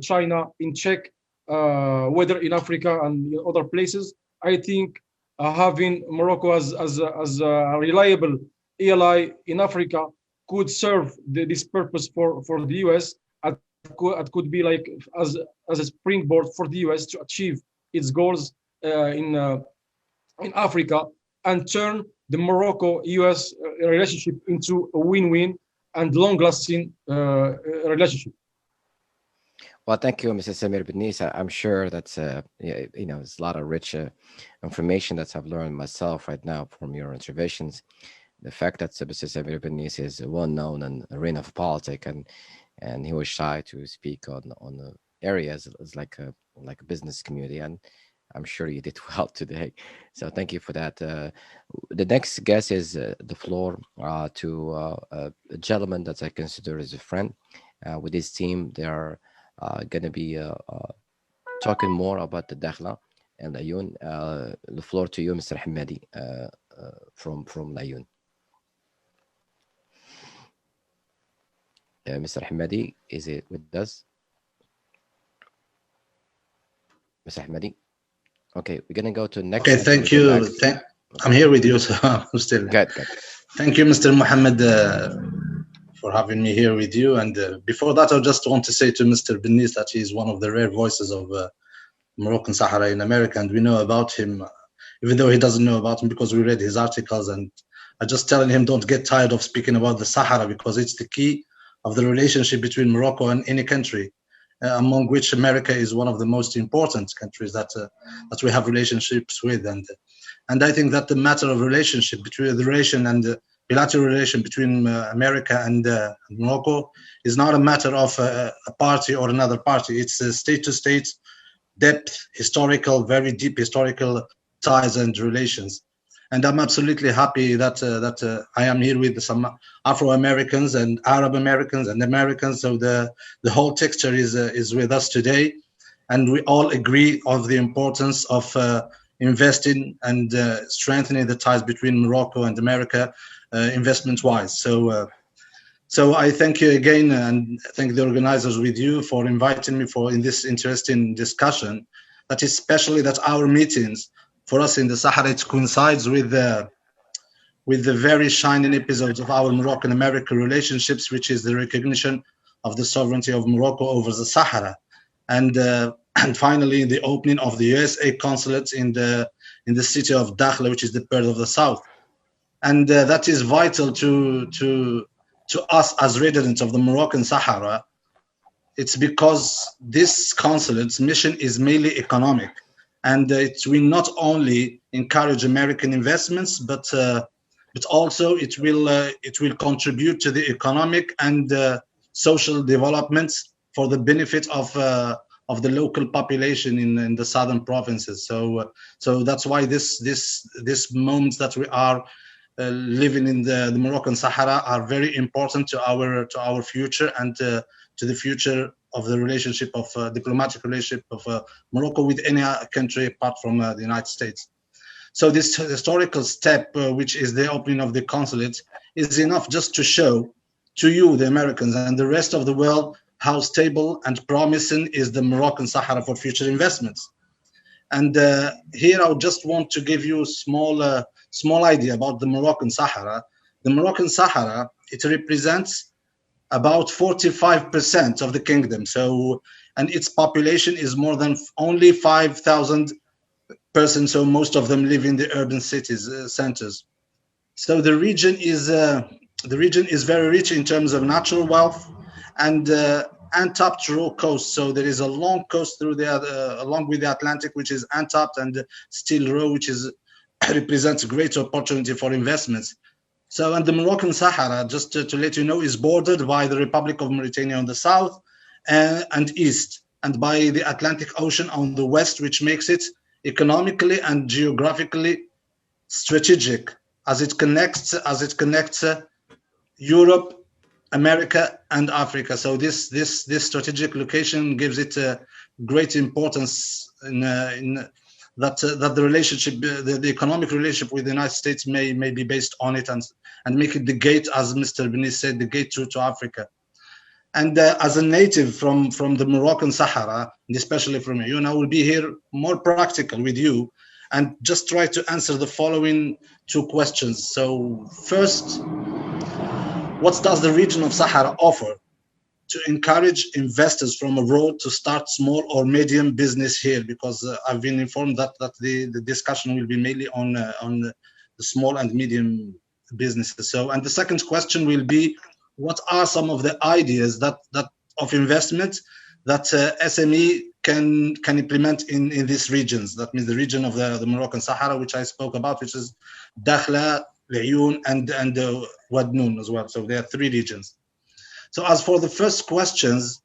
China in check, whether in Africa and in other places. I think having Morocco as a reliable ally in Africa could serve this purpose for the US. It could be like as a springboard for the US to achieve its goals in Africa, and turn the Morocco-US relationship into a win-win and long-lasting relationship. Well, thank you, Mr. Samir Benis. I'm sure that's it's a lot of rich information that I've learned myself right now from your interventions. The fact that Mr. Samir Benis is well known in the arena of politics, and he was shy to speak on the areas is like a business community, and I'm sure you did well today. So thank you for that. The next guest is the floor to a gentleman that I consider as a friend. With his team, they are going to be talking more about the Dakhla and Laayoune. The floor to you, Mr. Hamadi, from Laayoune. Mr. Hamadi, is it with us? Mr. Hamadi? Okay, we're going to go to next. Okay, thank you. I'm here with you, so I'm still. Good. Thank you, Mr. Mohammed, for having me here with you. And before that, I just want to say to Mr. Benis that he is one of the rare voices of Moroccan Sahara in America, and we know about him, even though he doesn't know about him because we read his articles. And I just telling him, don't get tired of speaking about the Sahara, because it's the key of the relationship between Morocco and any country, among which America is one of the most important countries that we have relationships with. And I think that the matter of relationship between the relation and the bilateral relation between America and Morocco is not a matter of a party or another party. It's a state-to-state depth, very deep historical ties and relations. And I'm absolutely happy that I am here with some Afro-Americans and Arab Americans and Americans. So the whole texture is with us today, and we all agree of the importance of investing and strengthening the ties between Morocco and America, investment-wise. So I thank you again, and thank the organizers with you for inviting me in this interesting discussion. That is especially that our meetings for us in the Sahara, it coincides with the very shining episodes of our Moroccan-American relationships, which is the recognition of the sovereignty of Morocco over the Sahara, and finally the opening of the USA consulate in the city of Dakhla, which is the Pearl of the South, and that is vital to us as residents of the Moroccan Sahara. It's because this consulate's mission is mainly economic. And it will not only encourage American investments, but also it will contribute to the economic and social developments for the benefit of the local population in the southern provinces. So that's why this moment that we are living in the Moroccan Sahara are very important to our future and to the future of the relationship of diplomatic relationship of Morocco with any country apart from the United States. So this historical step, which is the opening of the consulate, is enough just to show to you, the Americans and the rest of the world, how stable and promising is the Moroccan Sahara for future investments. And here I just want to give you a small idea about the Moroccan Sahara. The Moroccan Sahara, it represents about 45% of the kingdom. So, and its population is more than only 5,000 persons. So most of them live in the urban cities, centers. So the region is very rich in terms of natural wealth and untapped raw coast. So there is a long coast through the along with the Atlantic, which is untapped, and still raw, which is represents a great opportunity for investments. So, and the Moroccan Sahara, just to let you know, is bordered by the Republic of Mauritania on the south and east, and by the Atlantic Ocean on the west, which makes it economically and geographically strategic as it connects Europe, America, and Africa. So this strategic location gives it a great importance in that the relationship, the economic relationship with the United States may be based on it, and make it the gate, as Mr. Benis said, the gate to Africa. And as a native from the Moroccan Sahara, and especially from Laayoune, I will be here more practical with you and just try to answer the following two questions. So first, what does the region of Sahara offer to encourage investors from abroad to start small or medium business here? Because I've been informed that the discussion will be mainly on the small and medium businesses. So, and the second question will be, what are some of the ideas that of investment that SME can implement in these regions? That means the region of the Moroccan Sahara, which I spoke about, which is Dakhla, Laayoune, and Wadnoun as well. So there are three regions. So as for the first questions,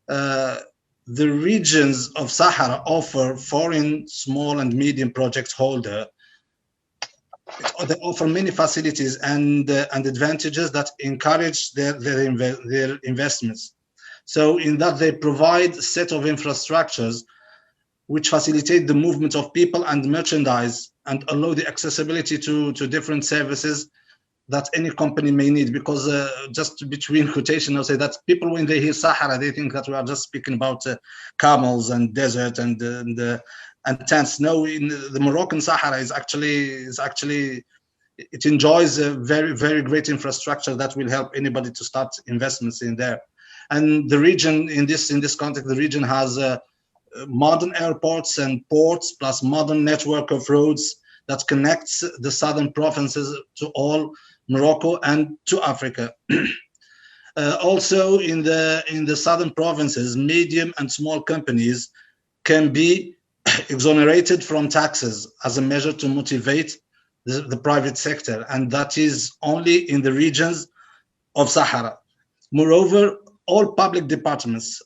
the regions of Sahara offer foreign small and medium project holder. They offer many facilities and advantages that encourage their investments. So in that they provide a set of infrastructures which facilitate the movement of people and merchandise and allow the accessibility to different services that any company may need. Because just between quotation, I'll say that people, when they hear Sahara, they think that we are just speaking about camels and desert and tents. No, in the Moroccan Sahara is actually it enjoys a very, very great infrastructure that will help anybody to start investments in there. And the region, in this context, the region has modern airports and ports, plus modern network of roads that connects the southern provinces to all Morocco and to Africa. Also, in the southern provinces, medium and small companies can be exonerated from taxes as a measure to motivate the private sector, and that is only in the regions of Sahara. Moreover, all public departments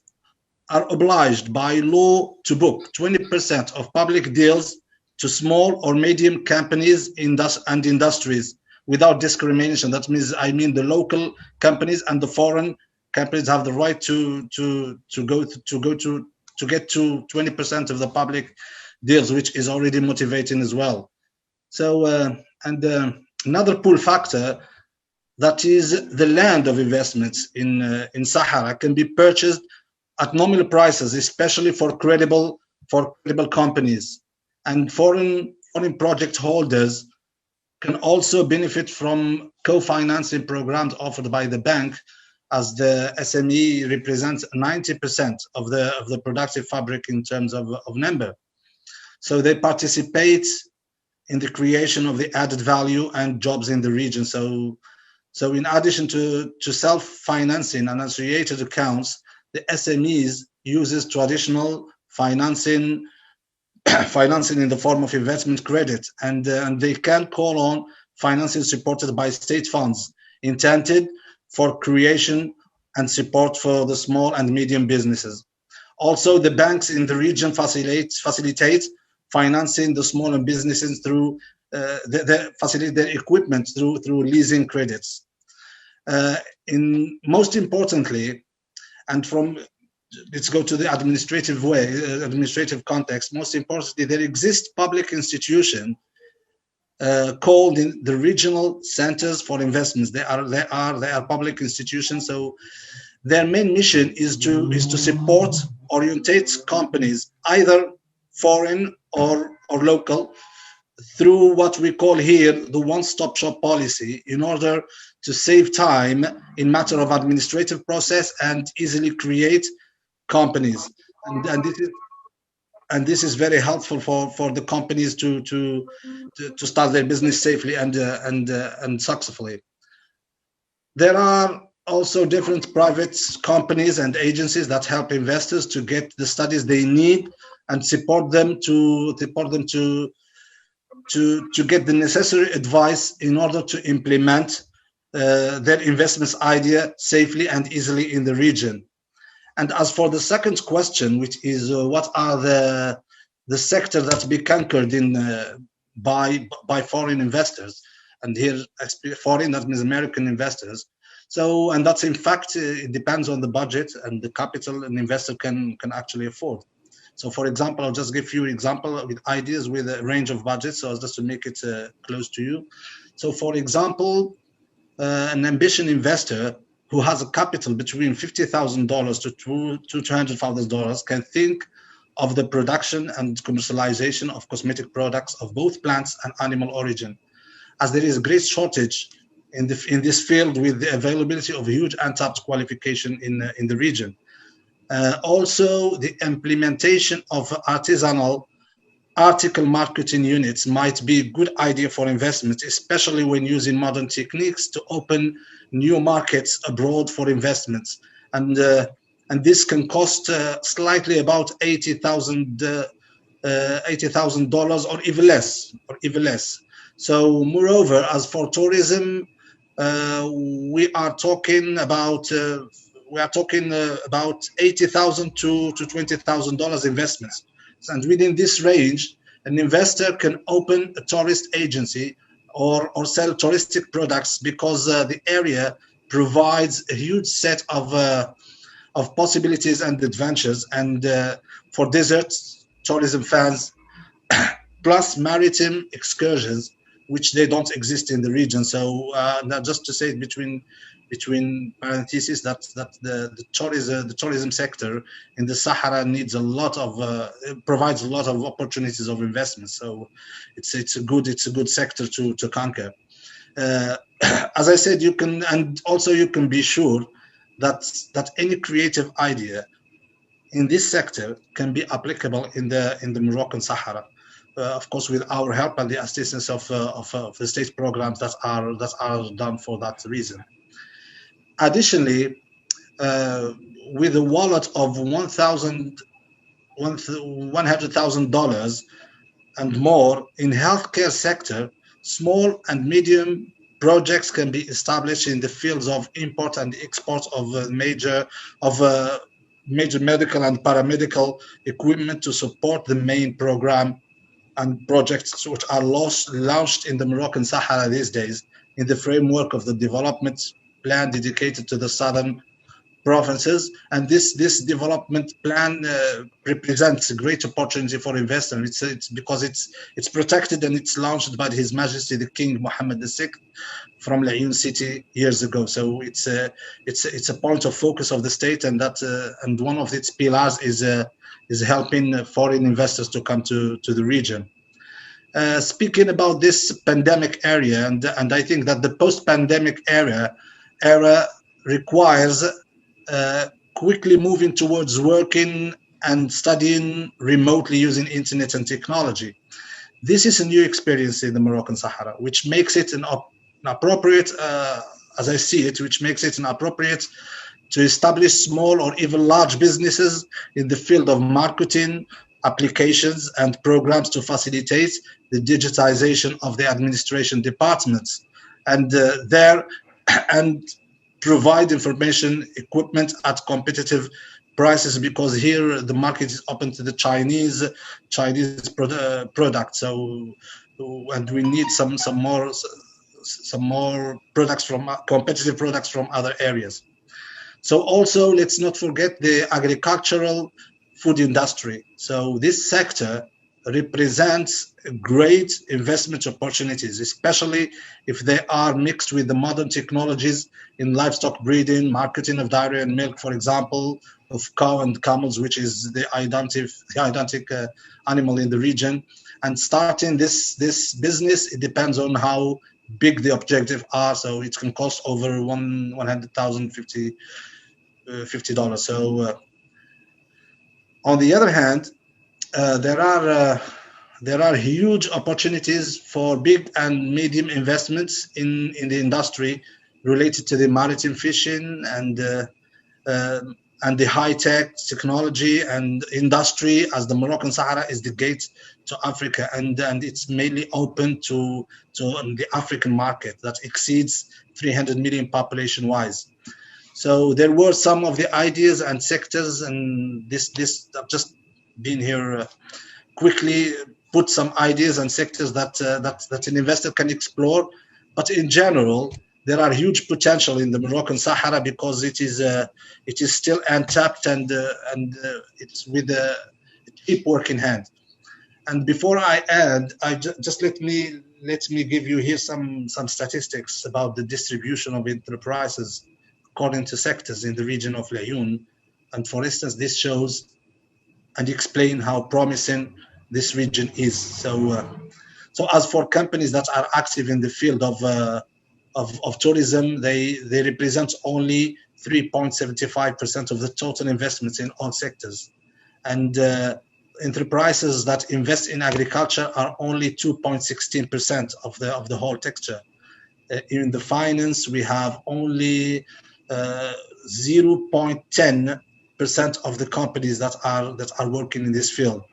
are obliged by law to book 20% of public deals to small or medium companies and industries without discrimination. That means, I mean, the local companies and the foreign companies have the right to get to 20% of the public deals, which is already motivating as well. So, another pull factor, that is the land of investments in Sahara can be purchased at nominal prices, especially for credible companies. And foreign project holders can also benefit from co-financing programs offered by the bank, as the SME represents 90% of the productive fabric in terms of number. So they participate in the creation of the added value and jobs in the region. So in addition to self-financing and associated accounts, the SMEs uses traditional financing in the form of investment credit, and they can call on financing supported by state funds intended for creation and support for the small and medium businesses. Also, the banks in the region facilitate financing the small and businesses through facilitate their equipment through leasing credits. Most importantly, and let's go to the administrative context. Most importantly, there exists public institution called the regional centers for investments. They are public institutions. So their main mission is to support, orientate companies, either foreign or local, through what we call here the one-stop shop policy, in order to save time in matter of administrative process and easily create companies. And this is very helpful for the companies to start their business safely and successfully. There are also different private companies and agencies that help investors to get the studies they need and support them to get the necessary advice in order to implement their investments idea safely and easily in the region. And as for the second question, which is what are the sector that be conquered in by foreign investors, and here foreign, that means American investors. So, and that's in fact, it depends on the budget and the capital an investor can actually afford. So, for example, I'll just give you an example with ideas with a range of budgets, so just to make it close to you. So, for example, an ambitious investor who has a capital between $50,000 to $200,000 can think of the production and commercialization of cosmetic products of both plants and animal origin, as there is a great shortage in this field with the availability of huge untapped qualification in the region. Also, the implementation of artisanal article marketing units might be a good idea for investment, especially when using modern techniques to open new markets abroad for investments. And this can cost slightly about $80,000 or even less. So, moreover, as for tourism, we are talking about $80,000 to $20,000 investments. And within this range, an investor can open a tourist agency or sell touristic products, because the area provides a huge set of possibilities and adventures, and for desert tourism fans, plus maritime excursions, which they don't exist in the region. So now just to say between parentheses that the tourism sector in the Sahara needs provides a lot of opportunities of investment. So it's a good sector to conquer. As I said, you can be sure that any creative idea in this sector can be applicable in the Moroccan Sahara. Of course, with our help and the assistance of the state programs that are done for that reason. Additionally, with a wallet of $100,000 and more in healthcare sector, small and medium projects can be established in the fields of import and export of major medical and paramedical equipment to support the main program and projects which are launched in the Moroccan Sahara these days in the framework of the development plan dedicated to the southern provinces. And this development plan represents a great opportunity for investors. It's because it's protected and it's launched by His Majesty the King Mohammed VI from Laayoune city years ago. So it's a point of focus of the state, and and one of its pillars is helping foreign investors to come to the region. Speaking about this pandemic area, and I think that the post-pandemic era requires quickly moving towards working and studying remotely using internet and technology. This is a new experience in the Moroccan Sahara, which makes it an appropriate, as I see it, which makes it an appropriate to establish small or even large businesses in the field of marketing, applications, and programs to facilitate the digitization of the administration departments. And provide information, equipment at competitive prices, because here the market is open to the Chinese products. So, and we need some more products from competitive products from other areas. So also, let's not forget the agricultural food industry. So this sector represents great investment opportunities, especially if they are mixed with the modern technologies in livestock breeding, marketing of dairy and milk, for example, of cow and camels, which is the identical animal in the region. And starting this business, it depends on how big the objective are. So it can cost over $100,050. So on the other hand, there are huge opportunities for big and medium investments in the industry related to the maritime fishing and the high-tech technology and industry, as the Moroccan Sahara is the gate to Africa, and it's mainly open to the African market that exceeds 300 million population-wise. So there were some of the ideas and sectors, and this I've just been here quickly put some ideas and sectors that an investor can explore. But in general, there are huge potential in the Moroccan Sahara because it is still untapped and it's with a deep work in hand. And before I end, just let me give you here some statistics about the distribution of enterprises according to sectors in the region of Laayoune. And for instance, this shows and explain how promising this region is. So as for companies that are active in the field of tourism, they represent only 3.75% of the total investments in all sectors. And enterprises that invest in agriculture are only 2.16% of the whole texture. In the finance, we have only 0.10% of the companies that are working in this field.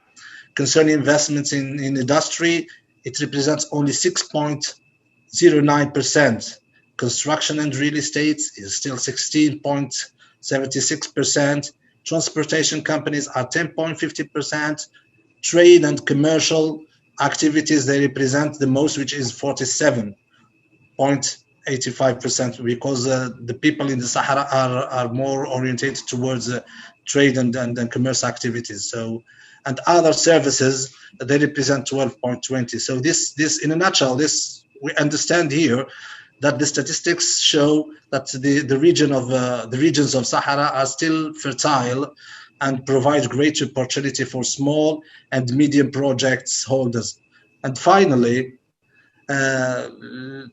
Concerning investments in industry, it represents only 6.09%. Construction and real estate is still 16.76%. Transportation companies are 10.50%. Trade and commercial activities, they represent the most, which is 47.85%, because the people in the Sahara are more orientated towards trade and commerce activities. So, and other services, they represent 12.20. So this in a nutshell, we understand here that the statistics show that the regions of Sahara are still fertile and provide great opportunity for small and medium projects holders. And finally, the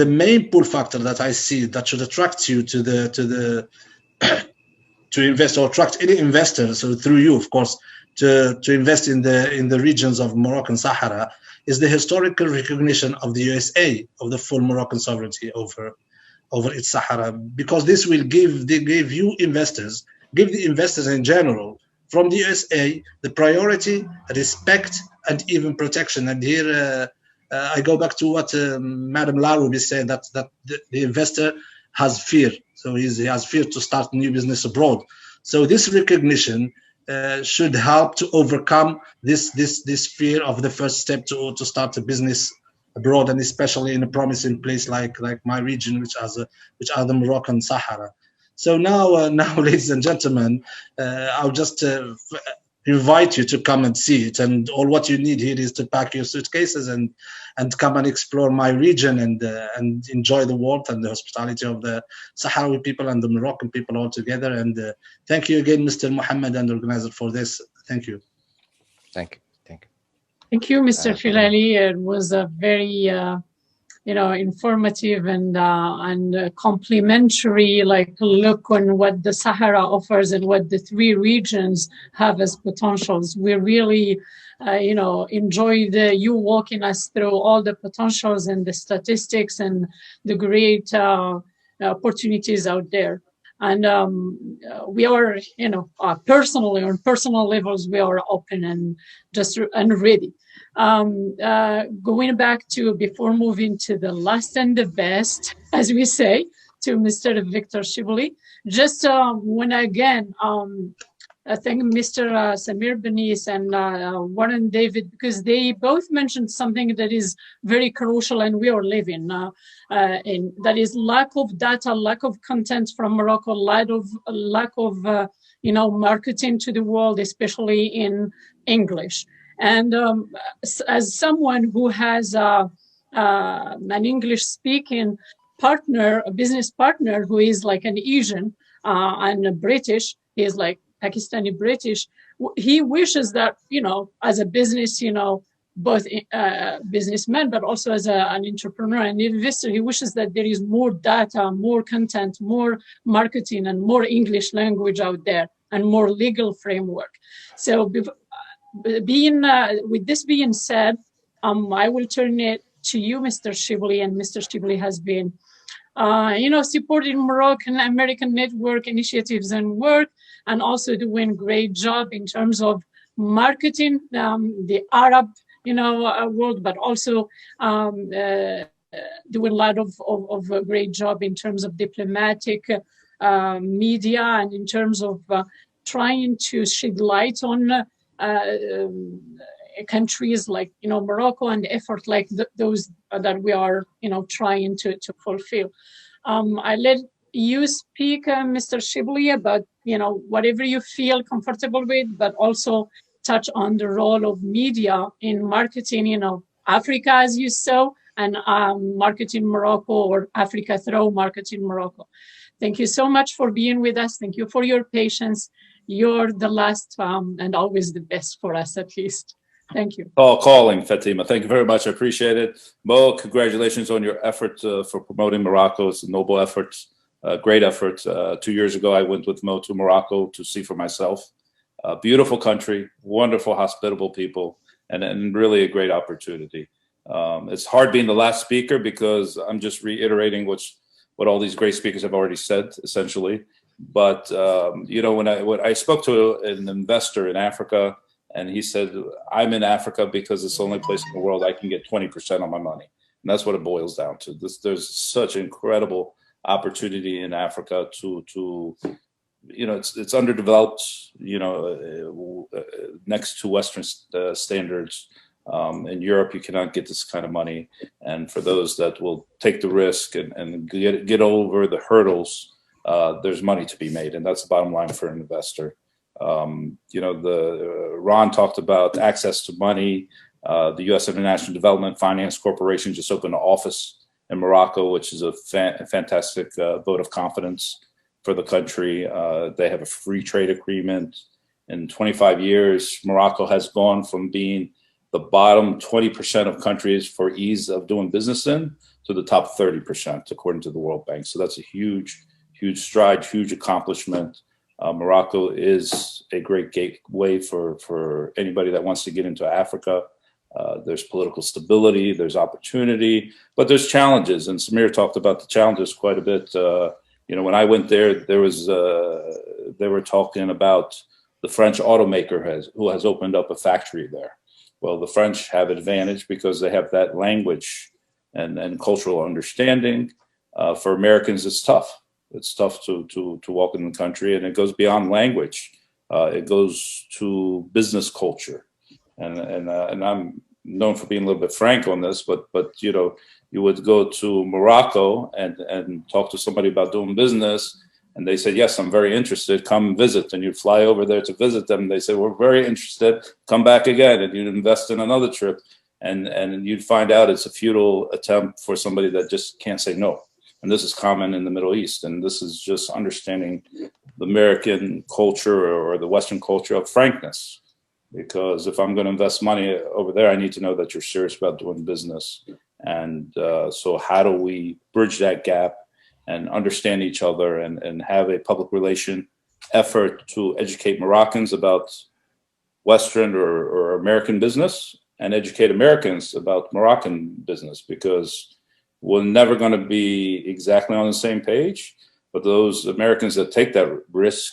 main pull factor that I see that should attract you to invest or attract any investor, so through you, of course, to invest in the regions of Moroccan Sahara, is the historical recognition of the USA of the full Moroccan sovereignty over its Sahara, because this will give the investors in general from the USA the priority, respect, and even protection. And here I go back to what Madam Laruby said, that the investor has fear. So he has fear to start new business abroad. So this recognition should help to overcome this fear of the first step to start a business abroad, and especially in a promising place like my region, which are the Moroccan Sahara. So now, ladies and gentlemen, I'll just invite you to come and see it. And all what you need here is to pack your suitcases and come and explore my region and enjoy the warmth and the hospitality of the Sahrawi people and the Moroccan people all together. And thank you again, Mr. Mohammed and the organizer, for this. Thank you. Thank you. Thank you, Mr. Filali. It was a very informative and complimentary look on what the Sahara offers and what the three regions have as potentials. We really enjoyed you walking us through all the potentials and the statistics and the great opportunities out there. And we are, personally, on personal levels, we are open and ready. Going back to, before moving to the last and the best, as we say, to Mr. Victor Shibli. Just when again, I thank Mr. Samir Benis and Warren David, because they both mentioned something that is very crucial and we are living in. That is lack of data, lack of content from Morocco, lack of marketing to the world, especially in English. And as someone who has an English-speaking partner, a business partner who is like an Asian and a British, he is like Pakistani British, he wishes that, as a business, both businessman, but also as an entrepreneur and investor, he wishes that there is more data, more content, more marketing, and more English language out there, and more legal framework. So with this being said, I will turn it to you, Mr. Shibli, and Mr. Shibli has been supporting Moroccan American network initiatives and work, and also doing great job in terms of marketing the Arab, world, but also doing a lot of great job in terms of diplomatic media, and in terms of trying to shed light on countries like Morocco, and effort like those that we are trying to fulfill. I let you speak, Mr. Shibli, about whatever you feel comfortable with, but also touch on the role of media in marketing Africa, as you saw, and marketing Morocco, or Africa through marketing Morocco. Thank you so much for being with us. Thank you for your patience. You're the last and always the best for us, at least. Thank you. Calling, Fatima. Thank you very much. I appreciate it. Mo, congratulations on your effort for promoting Morocco. It's a noble effort, great effort. 2 years ago, I went with Mo to Morocco to see for myself. Beautiful country, wonderful, hospitable people, and really a great opportunity. It's hard being the last speaker because I'm just reiterating what all these great speakers have already said, essentially. But when I spoke to an investor in Africa, and he said, I'm in Africa because it's the only place in the world I can get 20% on my money. And that's what it boils down to. There's such incredible opportunity in Africa to it's underdeveloped, next to Western standards. In Europe, you cannot get this kind of money. And for those that will take the risk and get over the hurdles, there's money to be made. And that's the bottom line for an investor. Ron talked about access to money. The U.S. International Development Finance Corporation just opened an office in Morocco, which is a fantastic vote of confidence for the country. They have a free trade agreement. In 25 years, Morocco has gone from being the bottom 20% of countries for ease of doing business in to the top 30%, according to the World Bank. So that's a huge stride, huge accomplishment. Morocco is a great gateway for anybody that wants to get into Africa. There's political stability, there's opportunity, but there's challenges. And Samir talked about the challenges quite a bit. When I went there, they were talking about the French automaker who has opened up a factory there. Well, the French have advantage because they have that language and cultural understanding. For Americans, it's tough. It's tough to walk in the country, and it goes beyond language. It goes to business culture, and I'm known for being a little bit frank on this, but you would go to Morocco and talk to somebody about doing business, and they said, yes, I'm very interested, come visit. And you'd fly over there to visit them. They said, we're very interested, come back again. And you'd invest in another trip, and you'd find out it's a futile attempt for somebody that just can't say no. And this is common in the Middle East. And this is just understanding the American culture or the Western culture of frankness. Because if I'm going to invest money over there, I need to know that you're serious about doing business. And so how do we bridge that gap and understand each other and have a public relation effort to educate Moroccans about Western or American business, and educate Americans about Moroccan business, because we're never going to be exactly on the same page. But those Americans that take that risk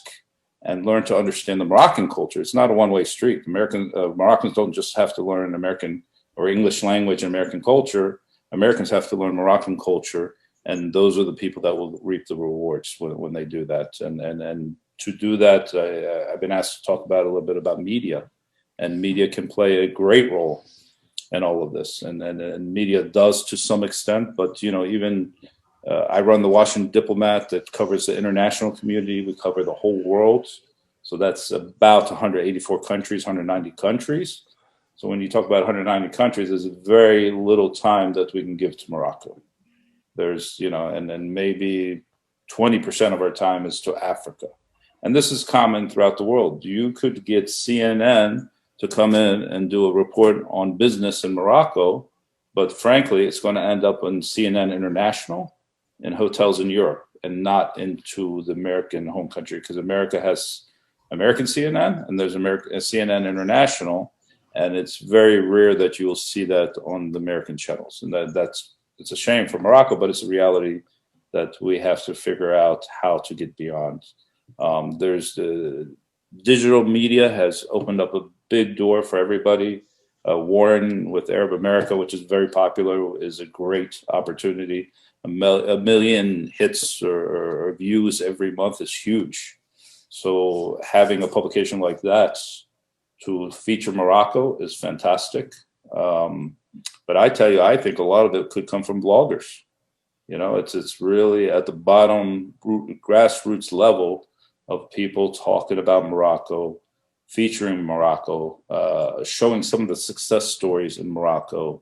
and learn to understand the Moroccan culture, it's not a one-way street. Moroccans don't just have to learn American or English language and American culture. Americans have to learn Moroccan culture And those are the people that will reap the rewards when they do that. And to do that, I've been asked to talk about a little bit about media, and media can play a great role in all of this. And media does to some extent, but even I run the Washington Diplomat that covers the international community. We cover the whole world. So that's about 184 countries, 190 countries. So when you talk about 190 countries, there's very little time that we can give to Morocco. There's, and then maybe 20% of our time is to Africa. And this is common throughout the world. You could get CNN to come in and do a report on business in Morocco, but frankly, it's going to end up on CNN International in hotels in Europe and not into the American home country, because America has American CNN and there's American CNN International, and it's very rare that you will see that on the American channels. And it's a shame for Morocco, but it's a reality that we have to figure out how to get beyond. There's the digital media has opened up a big door for everybody. Warren with Arab America, which is very popular, is a great opportunity. A million hits or views every month is huge. So having a publication like that to feature Morocco is fantastic. But I tell you, I think a lot of it could come from bloggers. It's really at the bottom grassroots level of people talking about Morocco, featuring Morocco, showing some of the success stories in Morocco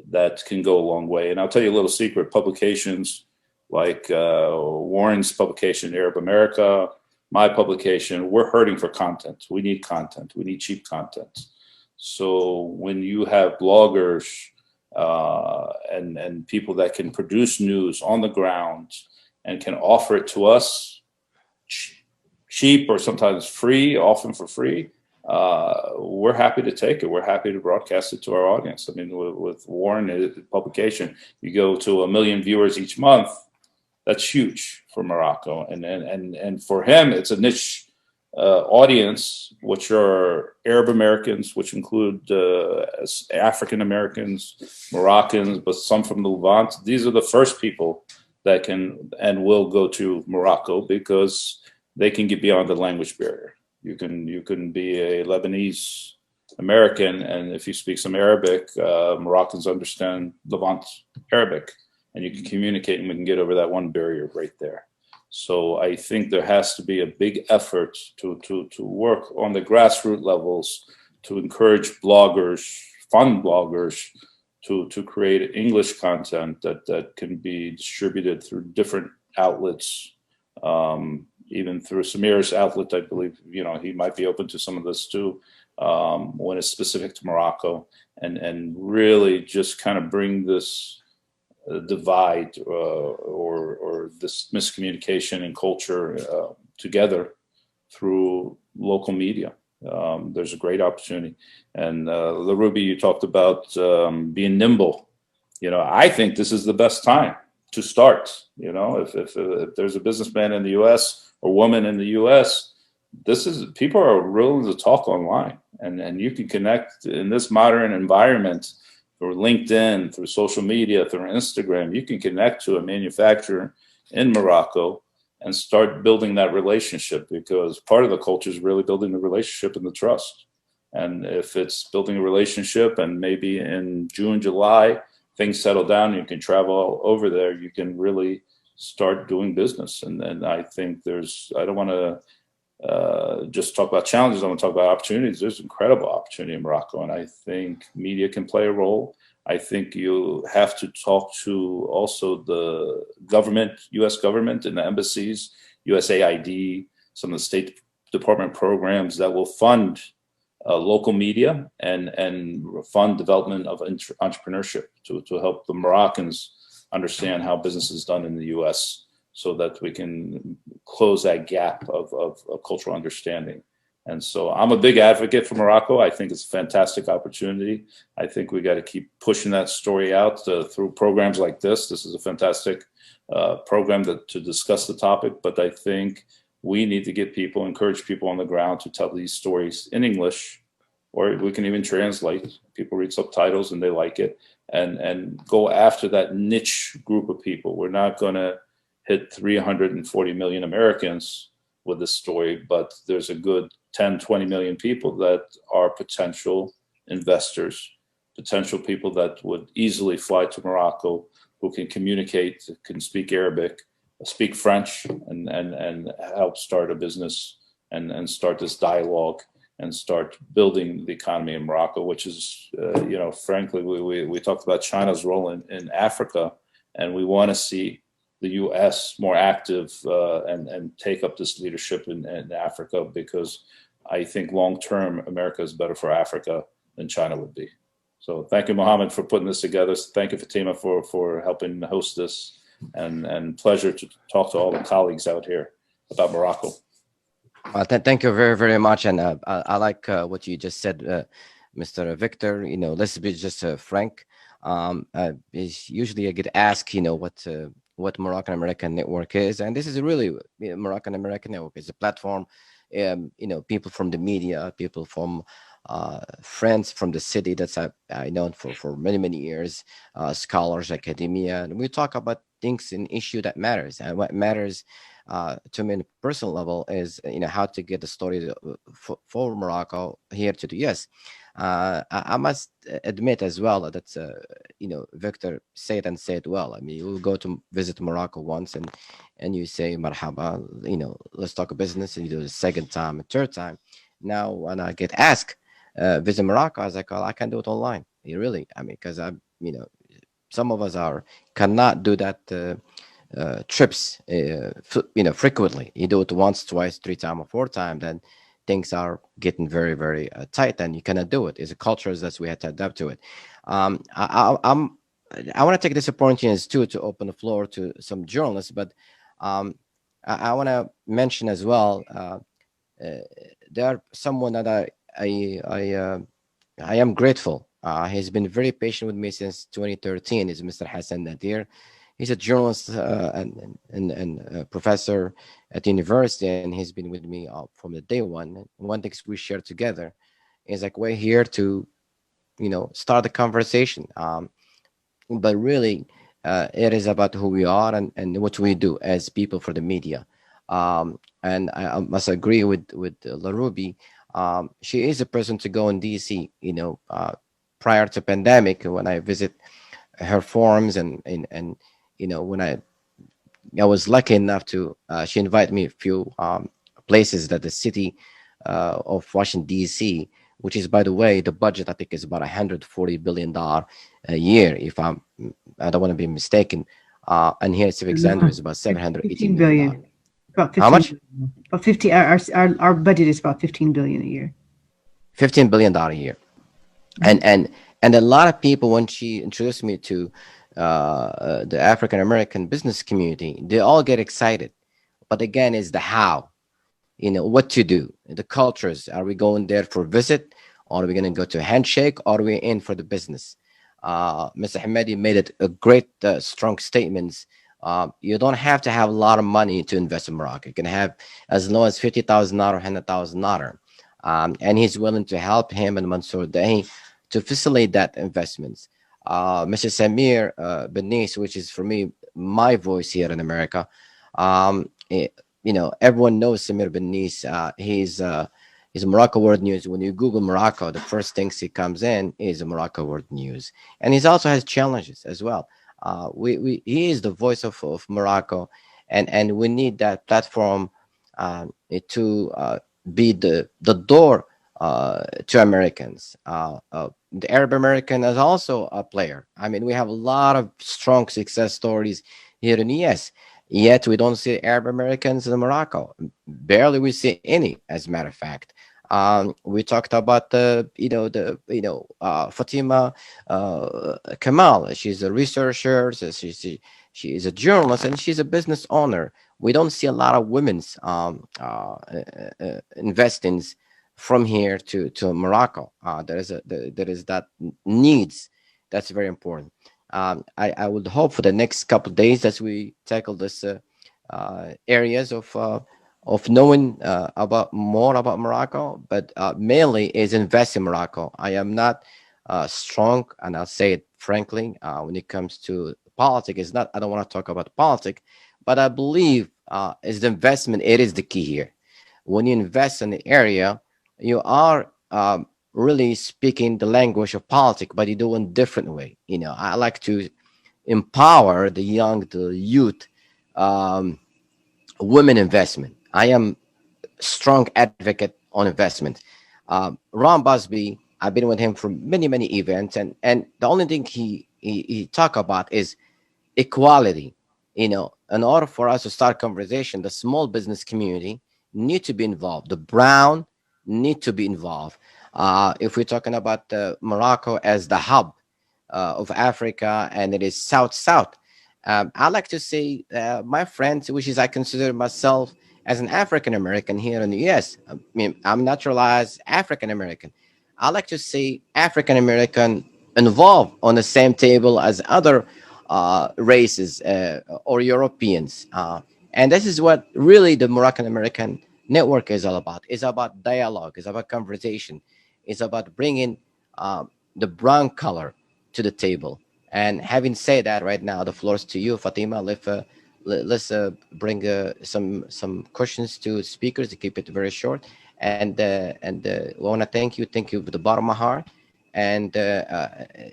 that can go a long way. And I'll tell you a little secret, publications like Warren's publication, Arab America, my publication, we're hurting for content. We need content. We need cheap content. So when you have bloggers and people that can produce news on the ground and can offer it to us cheap or sometimes free, often for free, we're happy to take it. We're happy to broadcast it to our audience. I mean, with Warren publication, you go to 1 million viewers each month. That's huge for Morocco, and for him, it's a niche audience, which are Arab Americans, which include African Americans, Moroccans, but some from the Levant. These are the first people that can and will go to Morocco because they can get beyond the language barrier. You can be a Lebanese American, and if you speak some Arabic, Moroccans understand Levant Arabic, and you can communicate, and we can get over that one barrier right there. So I think there has to be a big effort to work on the grassroots levels to encourage bloggers, fund bloggers, to create English content that can be distributed through different outlets. Even through Samir's outlet, I believe, he might be open to some of this too, when it's specific to Morocco, and really just kind of bring this divide or this miscommunication in culture together through local media. There's a great opportunity. And Laruby, you talked about being nimble. I think this is the best time to start. If there's a businessman in the U.S. or woman in the U.S., people are willing to talk online, and you can connect in this modern environment through LinkedIn, through social media, through Instagram. You can connect to a manufacturer in Morocco and start building that relationship, because part of the culture is really building the relationship and the trust. And if it's building a relationship and maybe in June, July, things settle down, you can travel over there, you can really start doing business. And then I think I don't want to just talk about challenges, I want to talk about opportunities. There's incredible opportunity in Morocco, and I think media can play a role. I think you have to talk to also the government, U.S. government and the embassies, USAID, some of the State Department programs that will fund local media and fund development of entrepreneurship to help the Moroccans understand how business is done in the U.S., so that we can close that gap of cultural understanding. And so I'm a big advocate for Morocco. I think it's a fantastic opportunity. I think we got to keep pushing that story out through programs like this. This is a fantastic program to discuss the topic, but I think we need to encourage people on the ground to tell these stories in English, or we can even translate. People read subtitles and they like it. and go after that niche group of people. We're not going to hit 340 million Americans with this story, but there's a good 10, 20 million people that are potential investors, potential people that would easily fly to Morocco, who can communicate, can speak Arabic, speak French, and help start a business and start this dialogue and start building the economy in Morocco, which is, you know, frankly, we talked about China's role in Africa, and we want to see the U.S. more active and take up this leadership in Africa, because I think long-term America is better for Africa than China would be. So thank you, Mohammed, for putting this together. Thank you, Fatima, for helping host this, and pleasure to talk to all the colleagues out here about Morocco. Thank you very, very much. And I like what you just said, Mr. Victor. You know, let's be just frank. Is usually I get asked, you know, what Moroccan American Network is, and this is really Moroccan American Network. It's a platform. You know, people from the media, people from friends from the city that's I known for many years, scholars, academia, and we talk about things and issue that matters. And what matters to me on a personal level is, you know, how to get the story for Morocco here to the US. I must admit as well that you know, Victor said well. I mean, you will go to visit Morocco once and you say marhaba, you know, let's talk business, and you do the second time and third time. Now when I get asked visit Morocco, I was like, well, I can do it online. Really, I mean, because you know, some of us cannot do that trips you know, frequently. You do it once, twice, three times, or four times, then things are getting very, very tight, and you cannot do it. It's a culture that we have to adapt to it. I want to take this opportunity too to open the floor to some journalists, but I want to mention as well, there are someone that I am grateful. He's been very patient with me since 2013. Is Mr. Hassan Nadir. He's a journalist and professor at the university, and he's been with me from the day one. And one thing we share together is like, we're here to, you know, start the conversation. But really, it is about who we are and what we do as people for the media. And I must agree with Laruby. She is a person to go in DC. You know, prior to pandemic, when I visit her forums and you know, when I was lucky enough to, she invited me a few places that the city of Washington, D.C., which is, by the way, the budget, I think, is about $140 billion a year, if I don't want to be mistaken. And here Civic Center is about $718 billion. About 15, how much? About 50. Our budget is about $15 billion a year. $15 billion a year. And a lot of people, when she introduced me to the African American business community, they all get excited. But again, is the how, you know, what to do, the cultures. Are we going there for a visit, or are we going to go to a handshake, or are we in for the business? Mr. Hamadi made it a great, strong statements. You don't have to have a lot of money to invest in Morocco. You can have as low as $50,000 or $100,000. And he's willing to help him and Mansour Dahi to facilitate that investments. Mr. Samir Benis, which is for me my voice here in America. You know, everyone knows Samir Benis. He's Morocco World News. When you Google Morocco, the first things he comes in is Morocco World News, and he also has challenges as well. He is the voice of Morocco, and we need that platform to be the door to Americans. The Arab American is also a player. I mean, we have a lot of strong success stories here in the US, yet we don't see Arab Americans in Morocco. Barely we see any, as a matter of fact. We talked about Fatima Kamal. She's a researcher. She is a journalist, and she's a business owner. We don't see a lot of women's investings from here to Morocco. There is that needs. That's very important. I would hope for the next couple of days as we tackle this areas of knowing more about Morocco, but mainly is invest in Morocco. I am not strong, and I'll say it frankly, when it comes to politics. It's not, I don't want to talk about politics, but I believe is the investment. It is the key here. When you invest in the area, you are really speaking the language of politics, but you do it in a different way. You know, I like to empower the young, the youth, women investment. I am strong advocate on investment. Ron Busby, I've been with him for many, many events, and the only thing he talk about is equality. You know, in order for us to start conversation, the small business community need to be involved. The brown need to be involved. If we're talking about Morocco as the hub of Africa, and it is South. I like to say, my friends, which is I consider myself as an African American here in the U.S. I mean, I'm naturalized African American. I like to say African American involved on the same table as other races or Europeans. And this is what really the Moroccan American network is all about. It's about dialogue. It's about conversation. It's about bringing the brown color to the table. And having said that, right now the floor is to you, Fatima. Let's bring some questions to speakers to keep it very short. And we want to thank you with the bottom of my heart. And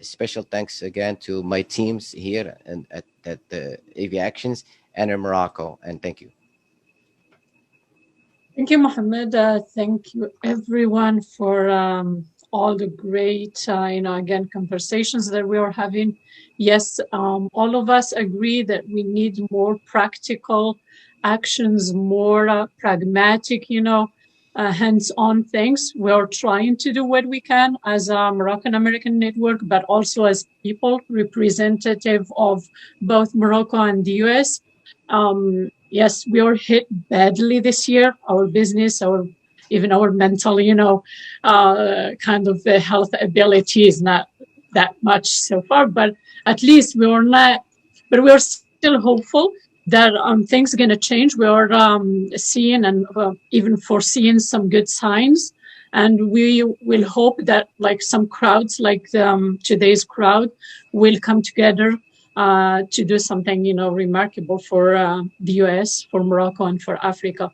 special thanks again to my teams here and at the AV Actions and in Morocco. And thank you. Thank you, Mohammed. Thank you, everyone, for all the great, again, conversations that we are having. Yes, all of us agree that we need more practical actions, more pragmatic, hands-on things. We are trying to do what we can as a Moroccan American network, but also as people representative of both Morocco and the US. Yes, we were hit badly this year. Our business, even our mental, kind of health ability is not that much so far, but at least we are still hopeful that things are going to change. We are seeing and even foreseeing some good signs. And we will hope that like some crowds, like today's crowd, will come together to do something, remarkable for the US, for Morocco, and for Africa.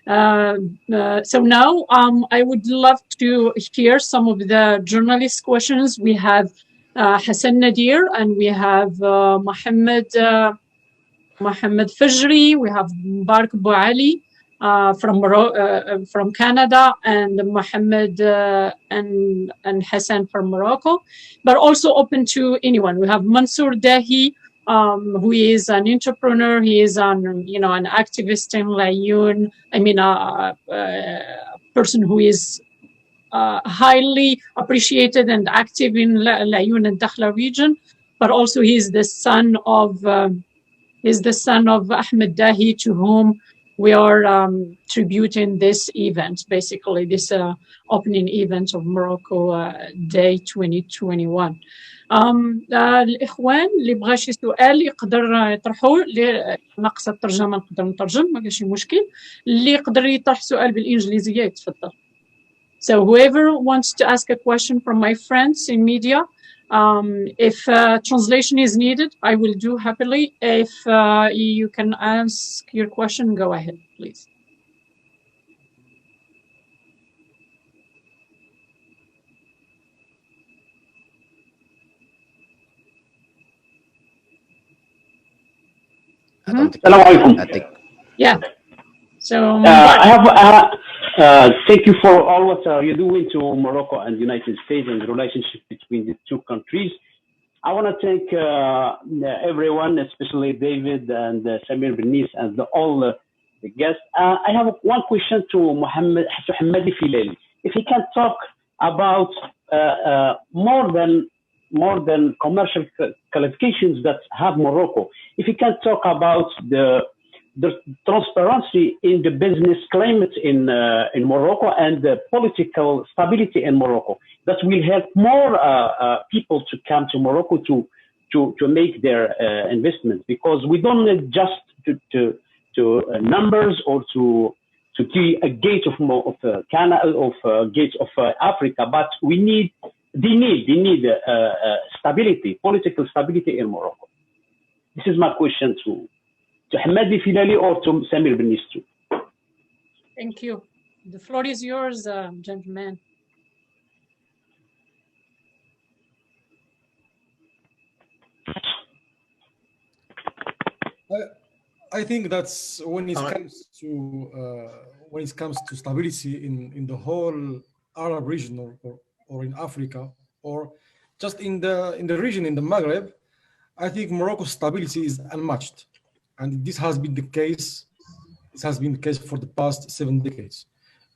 So now I would love to hear some of the journalist questions. We have Hassan Nadir, and we have Mohammed Fajri, we have Mubarak Abu Ali from Canada, and Mohammed and Hassan from Morocco, but also open to anyone. We have Mansour Dahi, who is an entrepreneur. He is an activist in Laayoune. I mean, a person who is highly appreciated and active in Laayoune and Dakhla region, but also he is the son of Ahmed Dahi, to whom we are tributing this event, basically this opening event of Morocco Day 2021. الإخوان اللي بغى شي سؤال يقدر يطرحوه، ناقصة الترجمة نقدر نترجم، ما كاين شي مشكل. اللي يقدر يطرح سؤال بالإنجليزية يتفضل. So whoever wants to ask a question from my friends in media, if translation is needed, I will do happily. If you can ask your question, go ahead, please. Assalamu alaikum. Yeah. So I have thank you for all what you're doing to Morocco and the United States and the relationship between the two countries. I want to thank everyone, especially David and Samir Benis and all the guests. I have one question to Mohammed Filali. If he can talk about more than commercial qualifications that have Morocco, if you can talk about the transparency in the business climate in Morocco and the political stability in Morocco, that will help more people to come to Morocco to make their investments, because we don't need just to numbers or to be a gate of Canada, of gate of Africa, but we need they need stability, political stability in Morocco. This is my question to Hamadi Filali or to Samir Benistu. Thank you. The floor is yours, gentlemen. I think that's when it comes to stability in the whole Arab region or in Africa or just in the region in the Maghreb, I think Morocco's stability is unmatched, and this has been the case. This has been the case for the past 7 decades.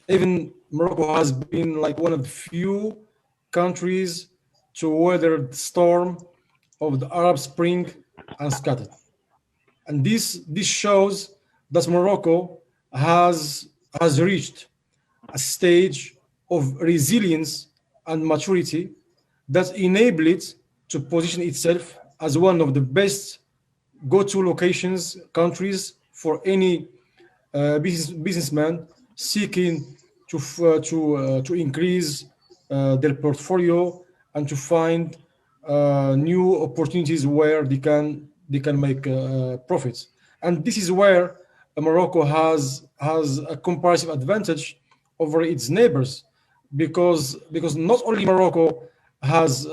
Even Morocco has been like one of the few countries to weather the storm of the Arab Spring unscattered. And this shows that Morocco has reached a stage of resilience and maturity that enable it to position itself as one of the best go-to locations countries for any businessman seeking to increase their portfolio and to find new opportunities where they can make profits. And this is where Morocco has a comparative advantage over its neighbors, because not only Morocco has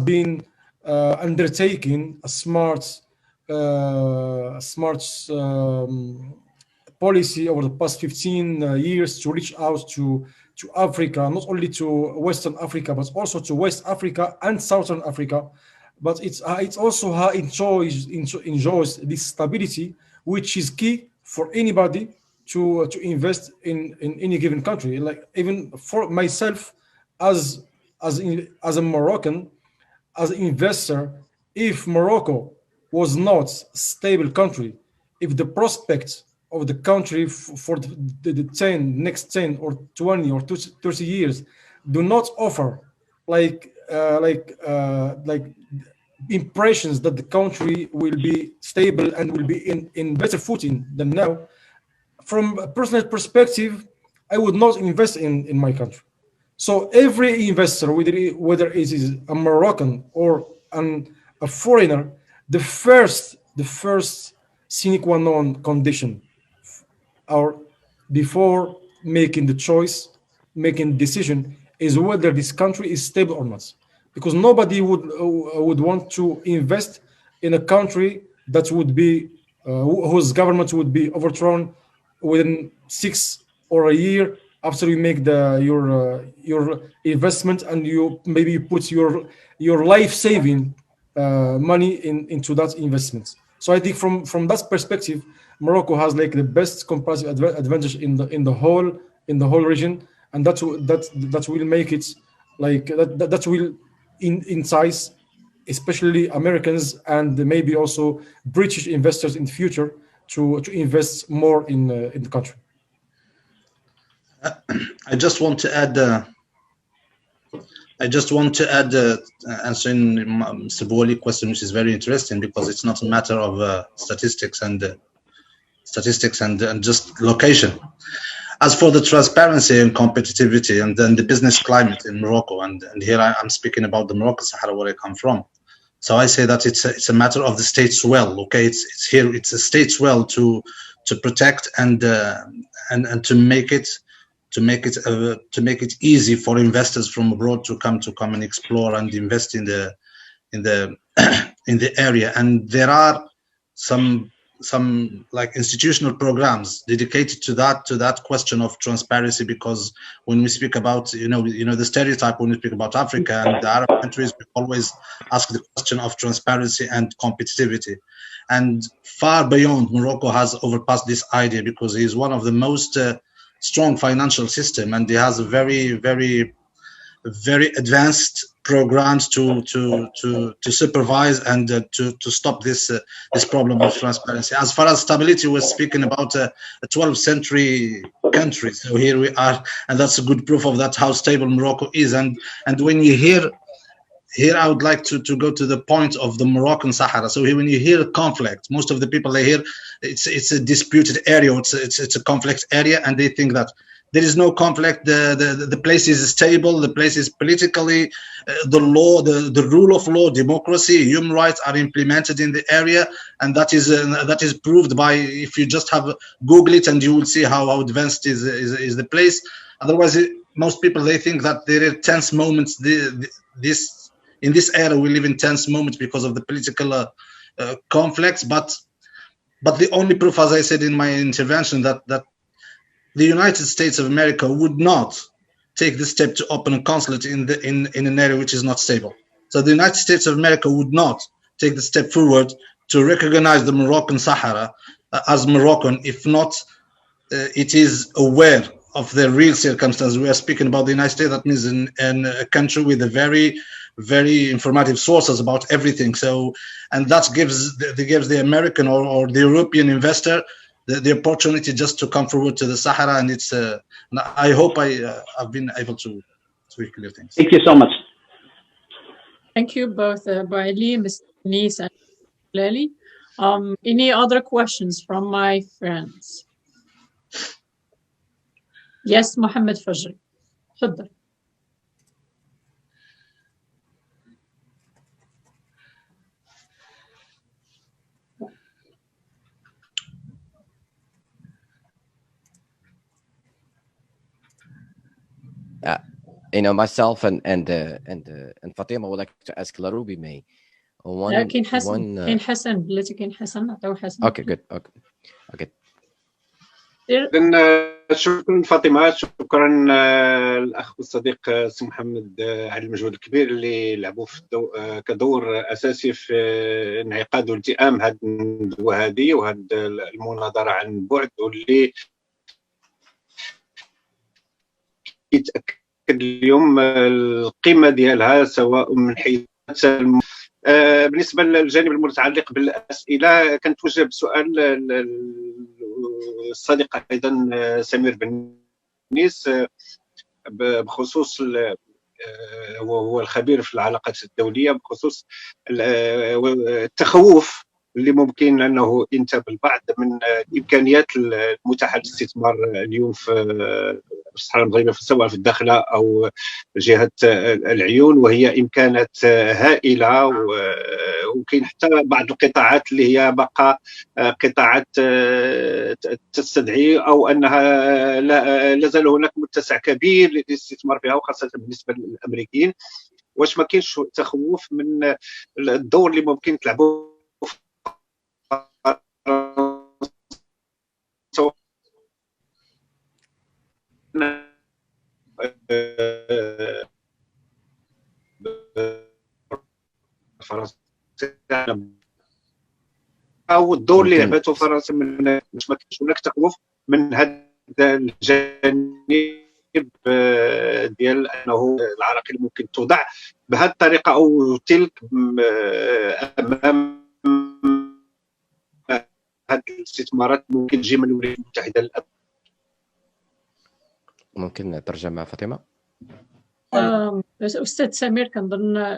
been undertaking a smart policy over the past 15 years to reach out to Africa, not only to Western Africa, but also to West Africa and Southern Africa. But it's also how it enjoys this stability, which is key for anybody to invest in any given country. Like even for myself, as a Moroccan, as an investor, if Morocco was not a stable country, if the prospects of the country for the next 10 or 20 or 30 years do not offer like impressions that the country will be stable and will be in better footing than now, from a personal perspective, I would not invest in my country. So every investor, whether it is a Moroccan or a foreigner, the first sine qua non condition or before making the choice, making the decision, is whether this country is stable or not. Because nobody would want to invest in a country that would be whose government would be overthrown within 6 or a year after you make your investment, and you maybe put your life-saving money into that investment. So I think from that perspective, Morocco has like the best comparative advantage in the whole region, and that will make it like that will entice especially Americans and maybe also British investors in the future to invest more in the country. I just want to add answering Mr. Bouali's question, which is very interesting, because it's not a matter of statistics and just location. As for the transparency and competitivity and then the business climate in Morocco, and here I'm speaking about the Moroccan Sahara, where I come from. So I say that it's a matter of the state's well. Okay, it's a state's well to protect and to make it easy for investors from abroad to come and explore and invest in the area. And there are some like institutional programs dedicated to that question of transparency, because when we speak about the stereotype when we speak about Africa and the Arab countries, we always ask the question of transparency and competitivity. And far beyond, Morocco has overpassed this idea, because he is one of the most strong financial system, and he has a very, very, very advanced programs to supervise and to stop this problem of transparency. As far as stability, we're speaking about a 12th century country. So here we are, and that's a good proof of that, how stable Morocco is. And when you hear here, I would like to go to the point of the Moroccan Sahara. So here, when you hear conflict, most of the people, they hear it's a disputed area, it's a conflict area, and they think that there is no conflict. The place is stable. The place is politically, the law, the rule of law, democracy, human rights are implemented in the area, and that is proved by, if you just have Google it and you will see how advanced is the place. Otherwise, most people, they think that there are tense moments. In this era, we live in tense moments because of the political conflicts. But the only proof, as I said in my intervention, that the United States of America would not take the step to open a consulate in an area which is not stable. So the United States of America would not take the step forward to recognize the Moroccan Sahara as Moroccan, if not it is aware of the real circumstances. We are speaking about the United States. That means in a country with a very, very informative sources about everything. So, and that gives the American or the European investor the opportunity just to come forward to the Sahara, and it's. I hope I've been able to speak clear things. Thank you so much. Thank you both, Baili, Mr. Nis, and Lely. Any other questions from my friends? Yes, Mohammed Fajri. تفضل. Myself and Fatima would like to ask Laruby May. كاين حسن بلاتي كاين حسن نعطيو حسن. Okay, good. Okay. شكرا فاطمه، شكرا الاخ والصديق سي محمد على المجهود الكبير اللي لعبوا في كدور اساسي في انعقاد والتئام هذه الندوه هذه وهذه المناظره عن بعد، واللي يتاكد اليوم القيمه ديالها سواء من حيث بالنسبه للجانب المتعلق بالاسئله. كنتوجه بسؤال الصديق ايضا سمير بنيس بخصوص وهو الخبير في العلاقات الدوليه، بخصوص التخوف اللي ممكن انه ينتاب البعض من الامكانيات المتاحه للاستثمار اليوم في الصحراء المغربيه سواء في الداخله او جهه العيون، وهي امكانات هائله، وكاين حتى بعض القطاعات اللي هي بقى قطاعات تستدعي او انها لا زال هناك متسع كبير للاستثمار فيها، وخاصه بالنسبه للامريكيين. واش ما كاينش تخوف من الدور اللي ممكن تلعبوا فرنسا او الدور اللي لعبته فرنسا؟ من مش ما كاينش هناك تخوف من هذا الجانب ديال انه العراقيل ممكن توضع بهذه الطريقه او تلك امام هذه الاستثمارات ممكن تجي من الولايات المتحده الأمريكية؟ ممكن ترجمة فاطمة؟ أستاذ سمير كنظن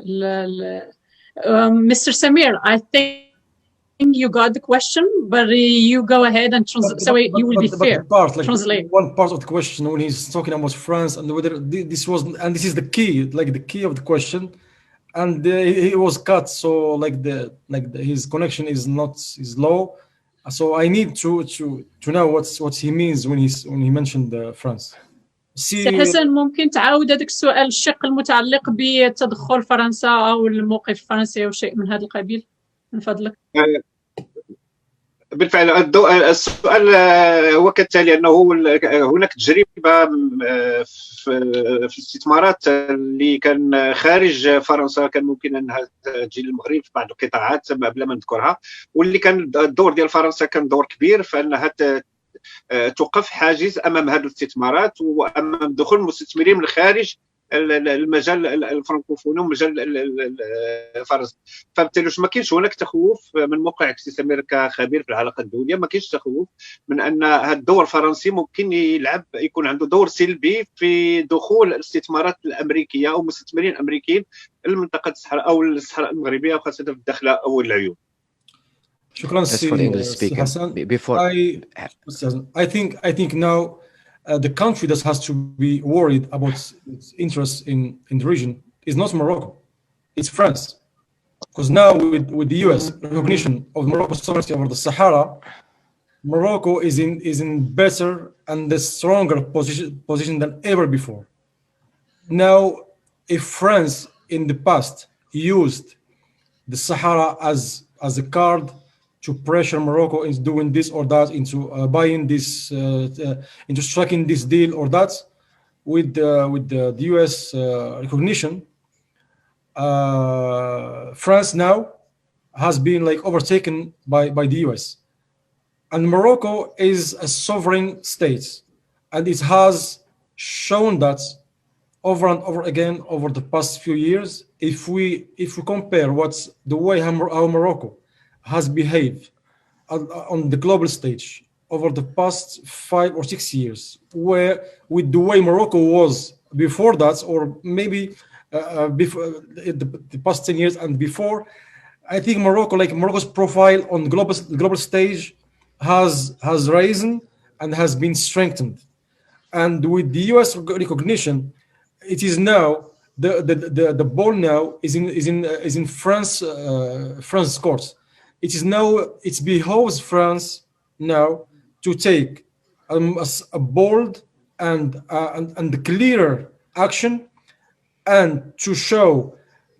Mr. Samir, I think you got the question, but you go ahead and translate, so you will be fair. Translate. One part of the question when he's talking about France and whether this was, and this is the key, like the key of the question, and he was cut, so his connection is low. So I need to know what he means when he mentioned France. سي حسن ممكن تعاود هذاك السؤال الشق المتعلق بتدخل فرنسا او الموقف الفرنسي او شيء من هذا القبيل من فضلك؟ بالفعل السؤال هو كالتالي، انه هناك تجربه في الاستثمارات اللي كان خارج فرنسا كان ممكن انها تجي للمغرب في بعض القطاعات بلا ما نذكرها، واللي كان الدور ديال فرنسا كان دور كبير في انها توقف حاجز امام هذه الاستثمارات وامام دخول المستثمرين من خارج المجال الفرنكوفوني ومجال فرنسا. فبالتالي ما كاينش هناك تخوف من موقعك سي سمير كخبير في العلاقات الدوليه، ما كاينش تخوف من ان هذا الدور الفرنسي ممكن يكون عنده دور سلبي في دخول الاستثمارات الامريكيه او مستثمرين امريكيين لمنطقه الصحراء او الصحراء المغربيه وخاصه في الداخله او العيون. شكرا سي حسن. I think now the country that has to be worried about its interests in the region is not Morocco, it's France. Because now with the US recognition of Morocco's sovereignty over the Sahara, Morocco is in better and a stronger position than ever before. Now, if France in the past used the Sahara as a card to pressure Morocco into doing this or that, into buying this, into striking this deal or that, with the US recognition, France now has been like overtaken by the US. And Morocco is a sovereign state, and it has shown that over and over again over the past few years. If we compare the way how Morocco has behaved on the global stage over the past 5 or 6 years, where with the way Morocco was before that, or maybe before the past 10 years and before, I think Morocco's profile on global stage has risen and has been strengthened. And with the US recognition, it is now the ball now is in France's court. It is now, it behoves France now to take a bold and clearer action, and to show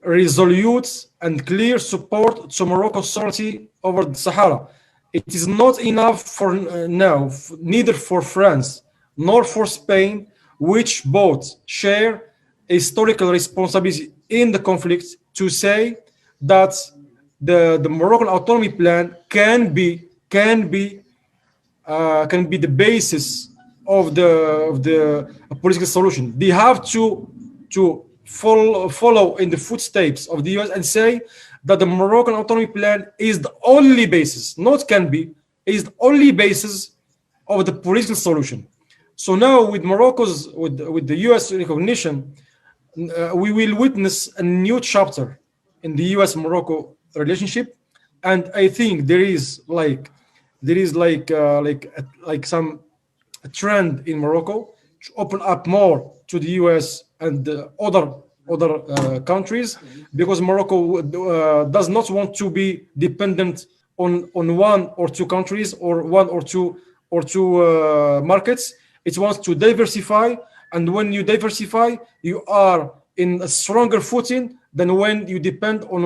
resolute and clear support to Morocco's sovereignty over the Sahara. It is not enough for now, neither for France nor for Spain, which both share historical responsibility in the conflict, to say that the Moroccan autonomy plan can be the basis of the political solution. They have to follow in the footsteps of the US and say that the Moroccan autonomy plan is the only basis, not can be, is the only basis of the political solution. So now with with the US recognition, we will witness a new chapter in the US-Morocco relationship, and I think there is some trend in Morocco to open up more to the US and other countries, because Morocco does not want to be dependent on one or two countries or one or two markets. It wants to diversify, and when you diversify, you are in a stronger footing than when you depend on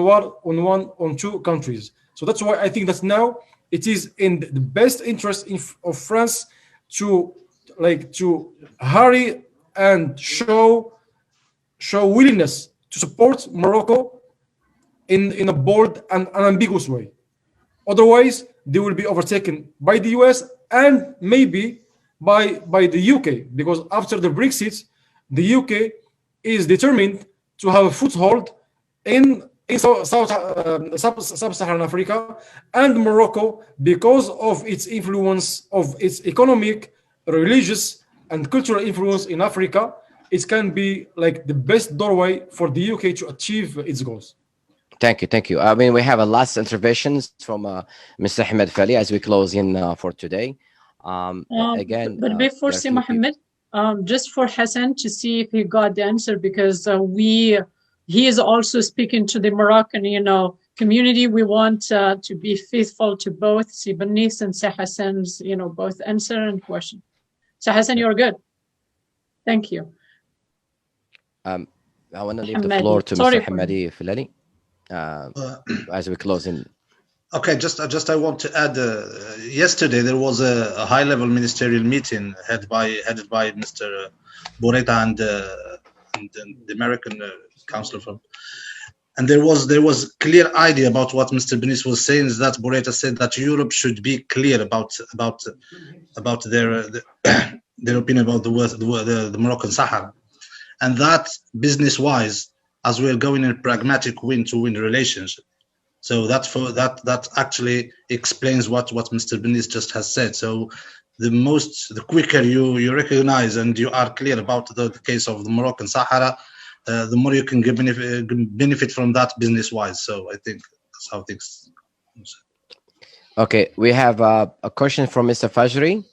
two countries. So that's why I think that now it is in the best interest of France to hurry and show willingness to support Morocco in a bold and unambiguous way. Otherwise, they will be overtaken by the US and maybe by the UK, because after the Brexit, the UK is determined to have a foothold in sub-Saharan Africa and Morocco, because of its influence, of its economic, religious, and cultural influence in Africa. It can be like the best doorway for the UK to achieve its goals. Thank you. I mean, we have a last interventions from Mr. Ahmed Fali as we close in for today. Again, but before Si Mohammed, just for Hassan to see if he got the answer, because he is also speaking to the Moroccan, community. We want to be faithful to both Si Benis and Si Hassan's, both answer and question. So Hassan, you're good. Thank you. I want to leave the floor to Mr. Hamadi Filali as we close in. Okay, I want to add. Yesterday there was a high-level ministerial meeting headed by Mr. Boreta and the American counselor from, and there was clear idea about what Mr. Benis was saying. Is that Boreta said that Europe should be clear about their opinion about the Moroccan Sahara, and that business-wise, as we're going in a pragmatic win-to-win relationship. So that actually explains what Mr. Benis just has said. So the quicker you recognize and you are clear about the case of the Moroccan Sahara, the more you can benefit from that business-wise. So I think that's how things. Okay, we have a question from Mr. Fajri.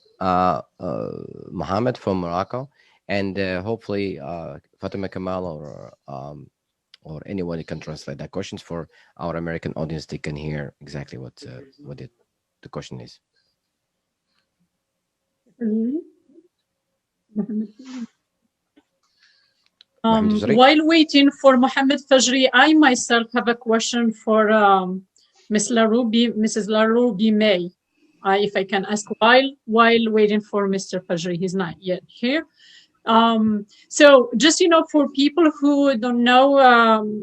Mohammed from Morocco, and hopefully Fatima Kamal or anyone who can translate that questions for our American audience. They can hear exactly what the question is. While waiting for Mohammed Fajri, I myself have a question for Mrs. Laruby May. If I can ask while waiting for Mr. Fajri, he's not yet here. So just, for people who don't know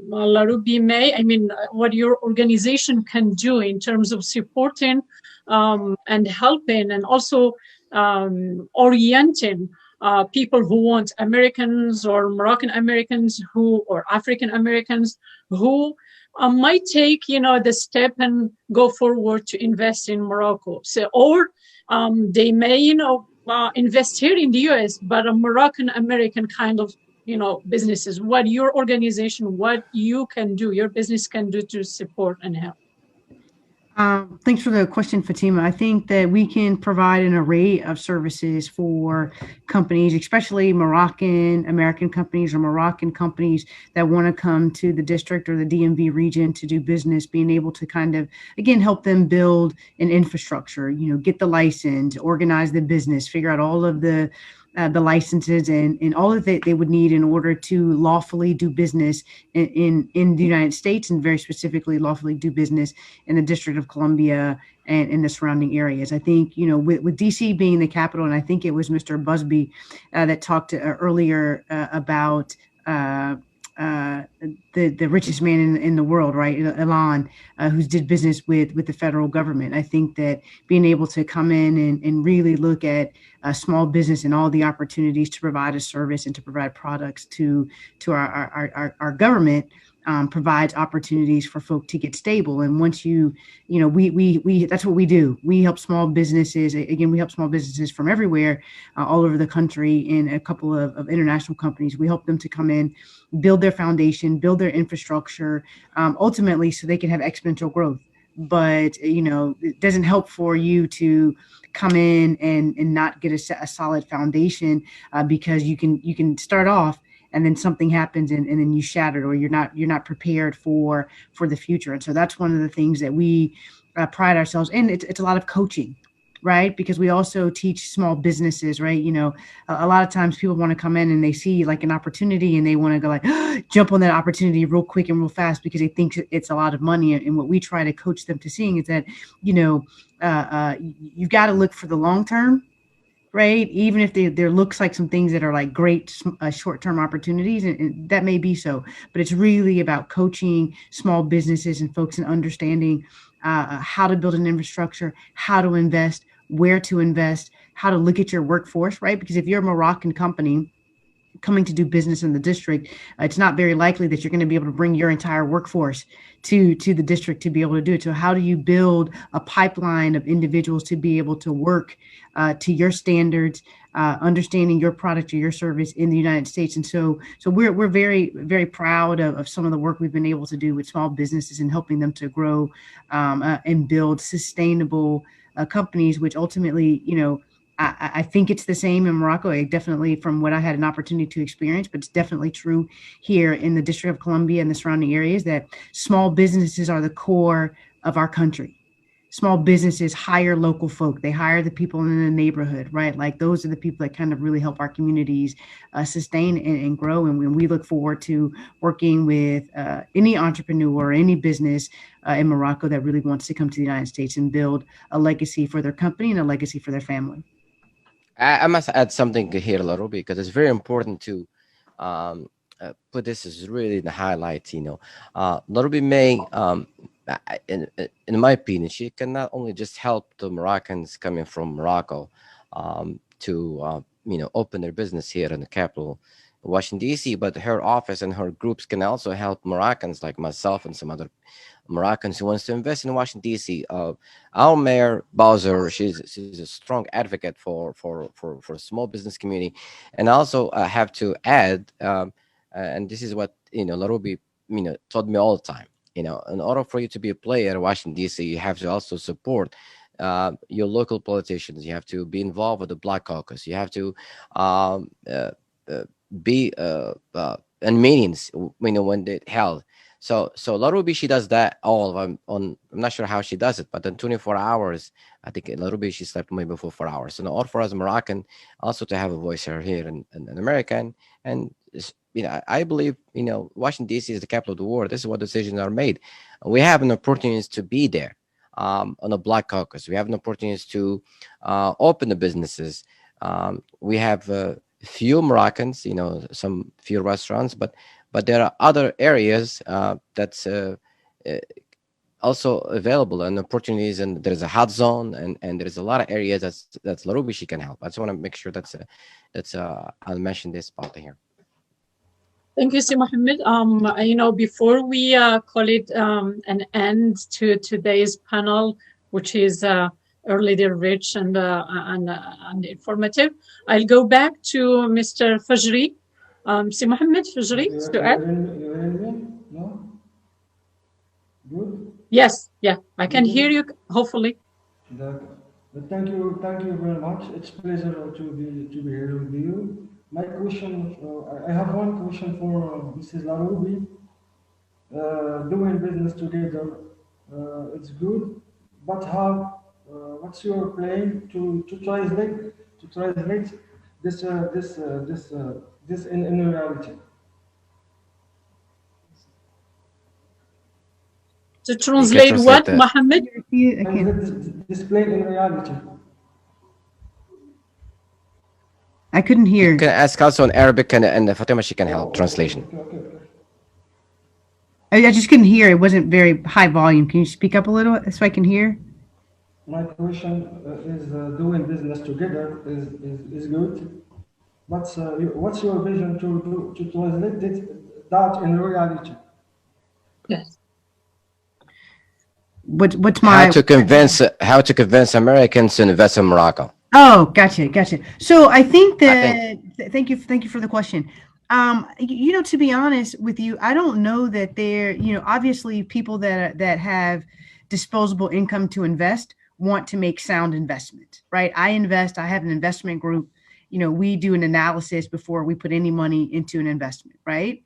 Laruby May, I mean, what your organization can do in terms of supporting and helping and also orienting people who want Americans or Moroccan Americans or African Americans who might take, the step and go forward to invest in Morocco. So, or they may, invest here in the US, but a Moroccan American kind of, businesses. What your organization, what you can do, your business can do to support and help. Thanks for the question, Fatima. I think that we can provide an array of services for companies, especially Moroccan American companies or Moroccan companies that want to come to the district or the DMV region to do business, being able to kind of, again, help them build an infrastructure, get the license, organize the business, figure out all of the licenses and all of that they would need in order to lawfully do business in the United States, and very specifically lawfully do business in the District of Columbia and in the surrounding areas. I think, with DC being the capital, and I think it was Mr. Busby that talked earlier about the richest man in the world, right? Elon, who did business with the federal government. I think that being able to come in and really look at small business and all the opportunities to provide a service and to provide products to our government provides opportunities for folk to get stable. And once we that's what we do. We help small businesses. Again, we help small businesses from everywhere, all over the country, and a couple of international companies. We help them to come in, build their foundation, build their infrastructure, ultimately so they can have exponential growth. But, it doesn't help for you to come in and not get a solid foundation because you can start off and then something happens and then you shattered, or you're not prepared for the future. And so that's one of the things that we pride ourselves in. It's a lot of coaching, right? Because we also teach small businesses, right? A lot of times people want to come in and they see like an opportunity and they want to go like jump on that opportunity real quick and real fast because they think it's a lot of money. And what we try to coach them to seeing is that, you've got to look for the long term, right? Even if there looks like some things that are like great short-term opportunities, and that may be so, but it's really about coaching small businesses and folks and understanding how to build an infrastructure, how to invest, where to invest, how to look at your workforce, right? Because if you're a Moroccan company coming to do business in the district, it's not very likely that you're going to be able to bring your entire workforce to the district to be able to do it. So how do you build a pipeline of individuals to be able to work to your standards, understanding your product or your service in the United States? And so we're very, very proud of some of the work we've been able to do with small businesses and helping them to grow and build sustainable companies, which ultimately, I think it's the same in Morocco, definitely from what I had an opportunity to experience, but it's definitely true here in the District of Columbia and the surrounding areas that small businesses are the core of our country. Small businesses hire local folk. They hire the people in the neighborhood, right? Like those are the people that kind of really help our communities sustain and grow. And we look forward to working with any entrepreneur or any business in Morocco that really wants to come to the United States and build a legacy for their company and a legacy for their family. I must add something here, Laruby, because it's very important to put this as really the highlight. Laruby May, in my opinion, she can not only just help the Moroccans coming from Morocco to open their business here in the capital, Washington D.C., but her office and her groups can also help Moroccans like myself and some other Moroccans who wants to invest in Washington D.C. Our mayor Bowser, she's a strong advocate for small business community, and also I have to add, and this is what Laruby told me all the time. In order for you to be a player in Washington D.C., you have to also support your local politicians. You have to be involved with the Black Caucus. You have to be in meetings, when they held. So Laruby, she does that all on. I'm not sure how she does it, but in 24 hours, I think Laruby, she slept maybe for 4 hours. So in order for us Moroccan also to have a voice here in America, and I believe Washington D.C. is the capital of the world. This is what decisions are made. We have an opportunity to be there on the Black Caucus. We have an opportunity to open the businesses. We have few Moroccans, some few restaurants, but there are other areas that's also available and opportunities, and there's a hot zone, and there's a lot of areas that's Laruby, she can help. I just want to make sure that's I'll mention this part here. Thank you, Si Mohammed. Before we call it an end to today's panel, which is really rich and informative, I'll go back to Mr. Fajri. Si Mohammed Fajri, no? Good? Yes, yeah, I can hear you, hopefully. Thank you very much. It's a pleasure to be here with you. My question, I have one question for Mrs. Laruby. Doing business together, it's good, but how? What's your plan to translate this in reality? To translate what, that. Mohammed? This plan in reality. I couldn't hear. You can ask also in Arabic, and Fatima, she can help translation. I just couldn't hear. It wasn't very high volume. Can you speak up a little so I can hear? My question is doing business together is good, but what's your vision to translate that in reality? Yes. What's my how to convince Americans to invest in Morocco? Oh, gotcha. So I think that thank you for the question. To be honest with you, I don't know that there, obviously people that have disposable income to invest want to make sound investment, right? I have an investment group. We do an analysis before we put any money into an investment, right?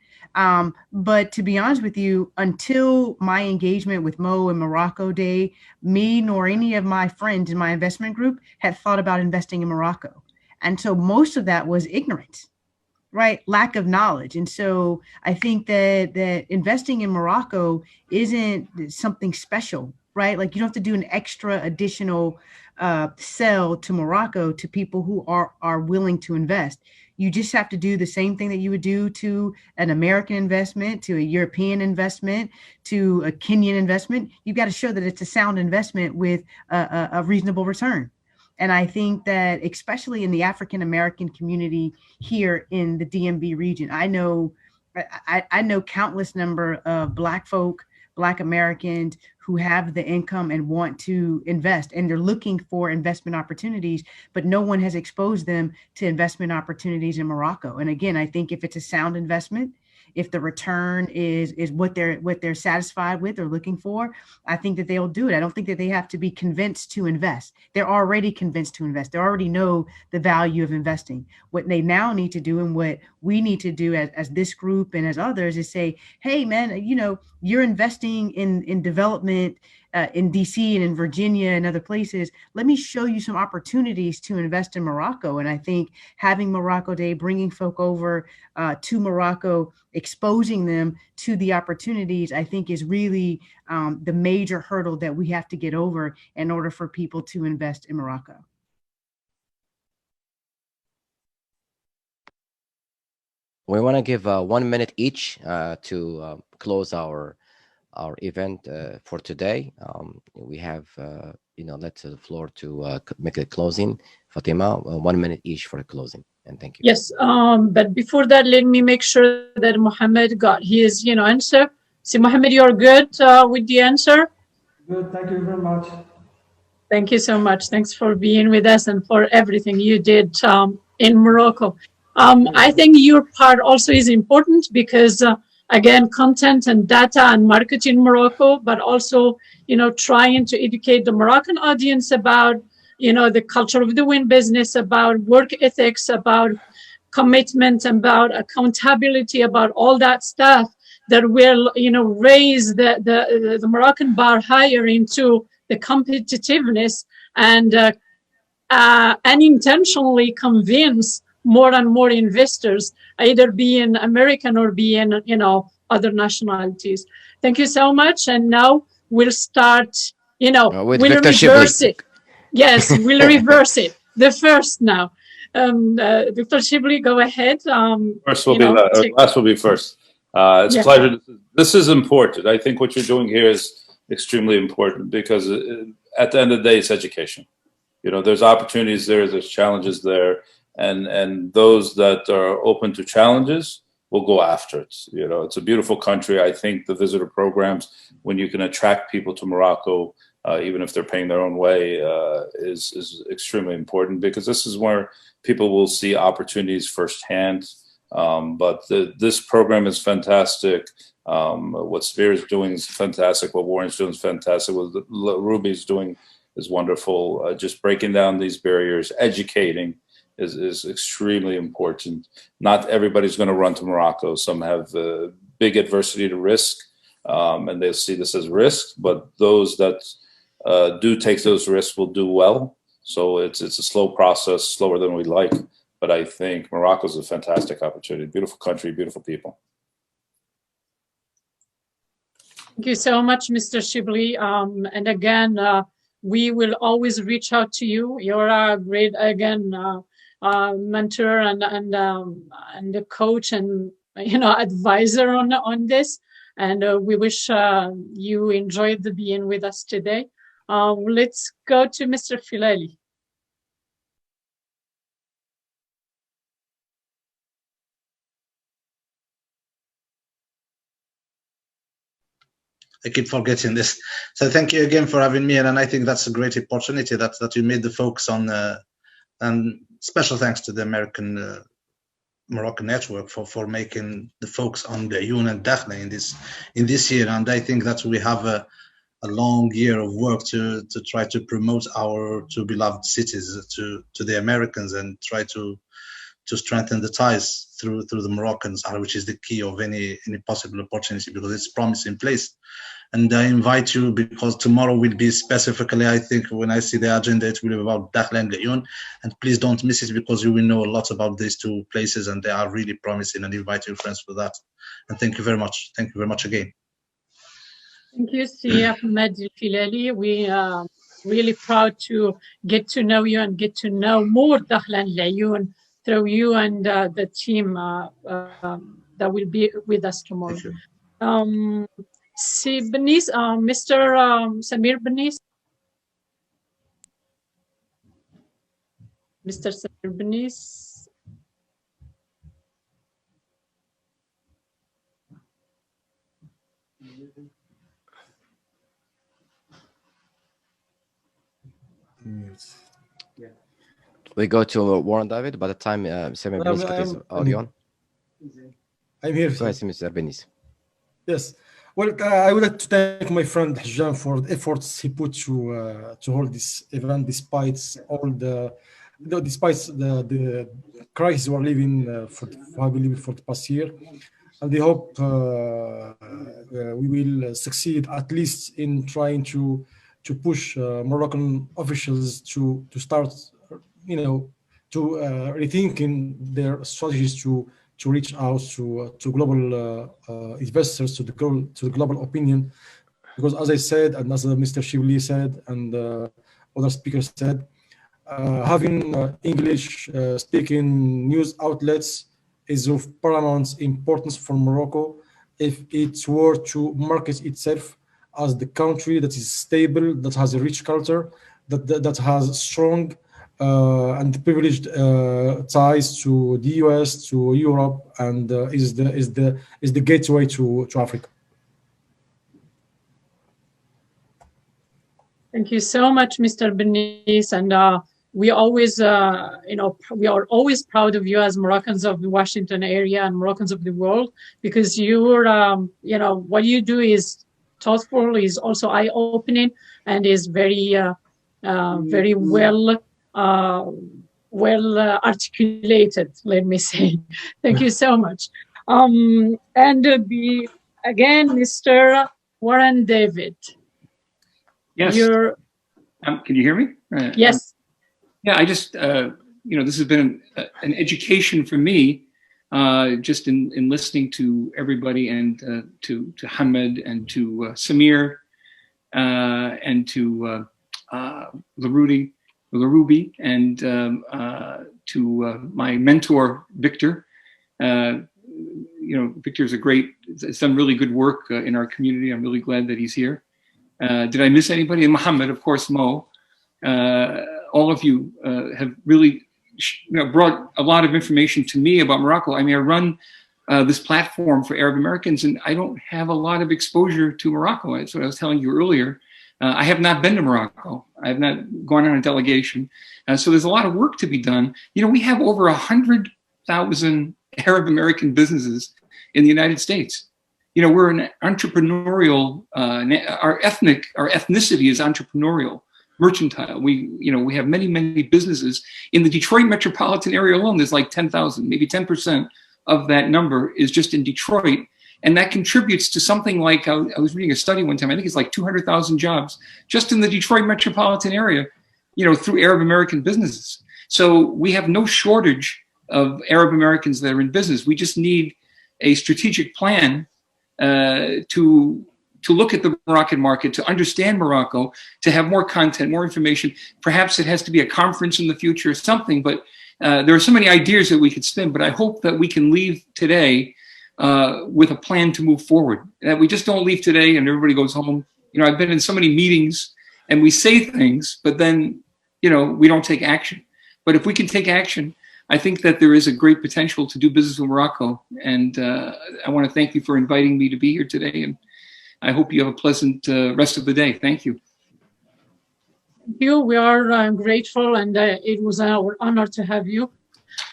But to be honest with you, until my engagement with Mo and Morocco Day, me nor any of my friends in my investment group had thought about investing in Morocco. And so most of that was ignorance, right? Lack of knowledge. And so I think that investing in Morocco isn't something special, right? Like you don't have to do an extra additional sell to Morocco to people who are willing to invest. You just have to do the same thing that you would do to an American investment, to a European investment, to a Kenyan investment. You've got to show that it's a sound investment with a reasonable return. And I think that especially in the African American community here in the DMV region, I know countless number of Black folk, Black Americans who have the income and want to invest, and they're looking for investment opportunities, but no one has exposed them to investment opportunities in Morocco. And again, I think if it's a sound investment, if the return is what they're satisfied with or looking for, I think that they'll do it. I don't think that they have to be convinced to invest. They're already convinced to invest. They already know the value of investing. What they now need to do, and what we need to do as this group and as others, is say, hey man, you're investing in development in DC and in Virginia and other places. Let me show you some opportunities to invest in Morocco. And I think having Morocco Day, bringing folk over to Morocco, exposing them to the opportunities, I think is really the major hurdle that we have to get over in order for people to invest in Morocco. We want to give 1 minute each to close our event for today. We have let's the floor to make a closing. Fatima, 1 minute each for a closing, and thank you. Yes, but before that, let me make sure that Mohammed got his answer. See, Mohammed, you're good with the answer? Good, thank you very much. Thank you so much. Thanks for being with us and for everything you did in Morocco. I think your part also is important because again, content and data and marketing Morocco, but also, trying to educate the Moroccan audience about, the culture of doing business, about work ethics, about commitment, about accountability, about all that stuff that will, raise the Moroccan bar higher into the competitiveness and unintentionally convince more and more investors, either being American or being, other nationalities. Thank you so much. And now we'll start, with we'll Victor reverse Shibli. it. Yes, we'll reverse it. The first now. Dr. Shibli, go ahead. First will be last will be first. It's a pleasure. This is important. I think what you're doing here is extremely important because at the end of the day, it's education. There's opportunities there, there's challenges there, and those that are open to challenges will go after it. It's a beautiful country. I think the visitor programs, when you can attract people to Morocco, even if they're paying their own way, is extremely important because this is where people will see opportunities firsthand. But this program is fantastic. What Sphere is doing is fantastic. What Warren's doing is fantastic. What Laruby's doing is wonderful. Just breaking down these barriers, educating is extremely important. Not everybody's going to run to Morocco. Some have big adversity to risk, and they'll see this as risk. But those that do take those risks will do well. So it's a slow process, slower than we'd like. But I think Morocco is a fantastic opportunity. Beautiful country, beautiful people. Thank you so much, Mr. Shibli. And again, we will always reach out to you. You're a great, again, mentor and a coach and advisor on this. And we wish you enjoyed being with us today. Let's go to Mr. Filali. I keep forgetting this. So thank you again for having me, and I think that's a great opportunity that you made the focus on. And special thanks to the American Moroccan network for making the focus on Laayoune and Dakhla in this year. And I think that we have a long year of work to try to promote our two beloved cities to the Americans and try to strengthen the ties through the Moroccans, which is the key of any possible opportunity because it's promise in place. And I invite you because tomorrow will be specifically, I think, when I see the agenda, it will be about Dakhla and Laayoune. And please don't miss it because you will know a lot about these two places and they are really promising, and invite your friends for that. And thank you very much. Thank you very much again. Thank you, Sir Ahmed Filali. We are really proud to get to know you and get to know more Dakhla and Laayoune through you and the team that will be with us tomorrow. Benis, Mr. Samir Benis. Mr. Samir Benis. We go to Warren David. By the time Samir Benis got his audio on. I'm here. Go ahead, Mr. Benis. Yes. Well, I would like to thank my friend Hajjam for the efforts he put to hold this event, despite all despite the crisis we're living for the past year. And I hope we will succeed at least in trying to push Moroccan officials to start, to rethinking their strategies to reach out to global investors, to the global opinion, because as I said, and as Mr. Shibli said, and other speakers said, having English speaking news outlets is of paramount importance for Morocco if it were to market itself as the country that is stable, that has a rich culture, that has strong and privileged ties to the US, to Europe, and is the gateway to Africa. Thank you so much, Mr. Benis, and we always, we are always proud of you as Moroccans of the Washington area and Moroccans of the world, because you're, what you do is thoughtful, is also eye-opening, and is very, very well articulated, let me say. Thank you so much. Again, Mr. Warren David. Yes. Can you hear me? Yes. Yeah, I just, this has been an education for me, just in listening to everybody, and to Hamed, and to Samir, and to Laruby, and to my mentor, Victor. Victor's has done really good work in our community. I'm really glad that he's here. Did I miss anybody? And Mohammed, of course, Mo. All of you have really brought a lot of information to me about Morocco. I mean, I run this platform for Arab Americans, and I don't have a lot of exposure to Morocco. That's what I was telling you earlier. I have not been to Morocco. I have not gone on a delegation. So there's a lot of work to be done. We have over 100,000 Arab American businesses in the United States. We're an entrepreneurial, our ethnicity is entrepreneurial, mercantile. We have many, many businesses. In the Detroit metropolitan area alone, there's like 10,000, maybe 10% of that number is just in Detroit. And that contributes to something like, I was reading a study one time, I think it's like 200,000 jobs just in the Detroit metropolitan area, through Arab American businesses. So we have no shortage of Arab Americans that are in business. We just need a strategic plan to look at the Moroccan market, to understand Morocco, to have more content, more information. Perhaps it has to be a conference in the future or something, but there are so many ideas that we could spin, but I hope that we can leave today with a plan to move forward, that we just don't leave today and everybody goes home. I've been in so many meetings and we say things, but then, we don't take action. But if we can take action, I think that there is a great potential to do business with Morocco. And I want to thank you for inviting me to be here today. And I hope you have a pleasant rest of the day. Thank you. Thank you. We are grateful, and it was our honor to have you.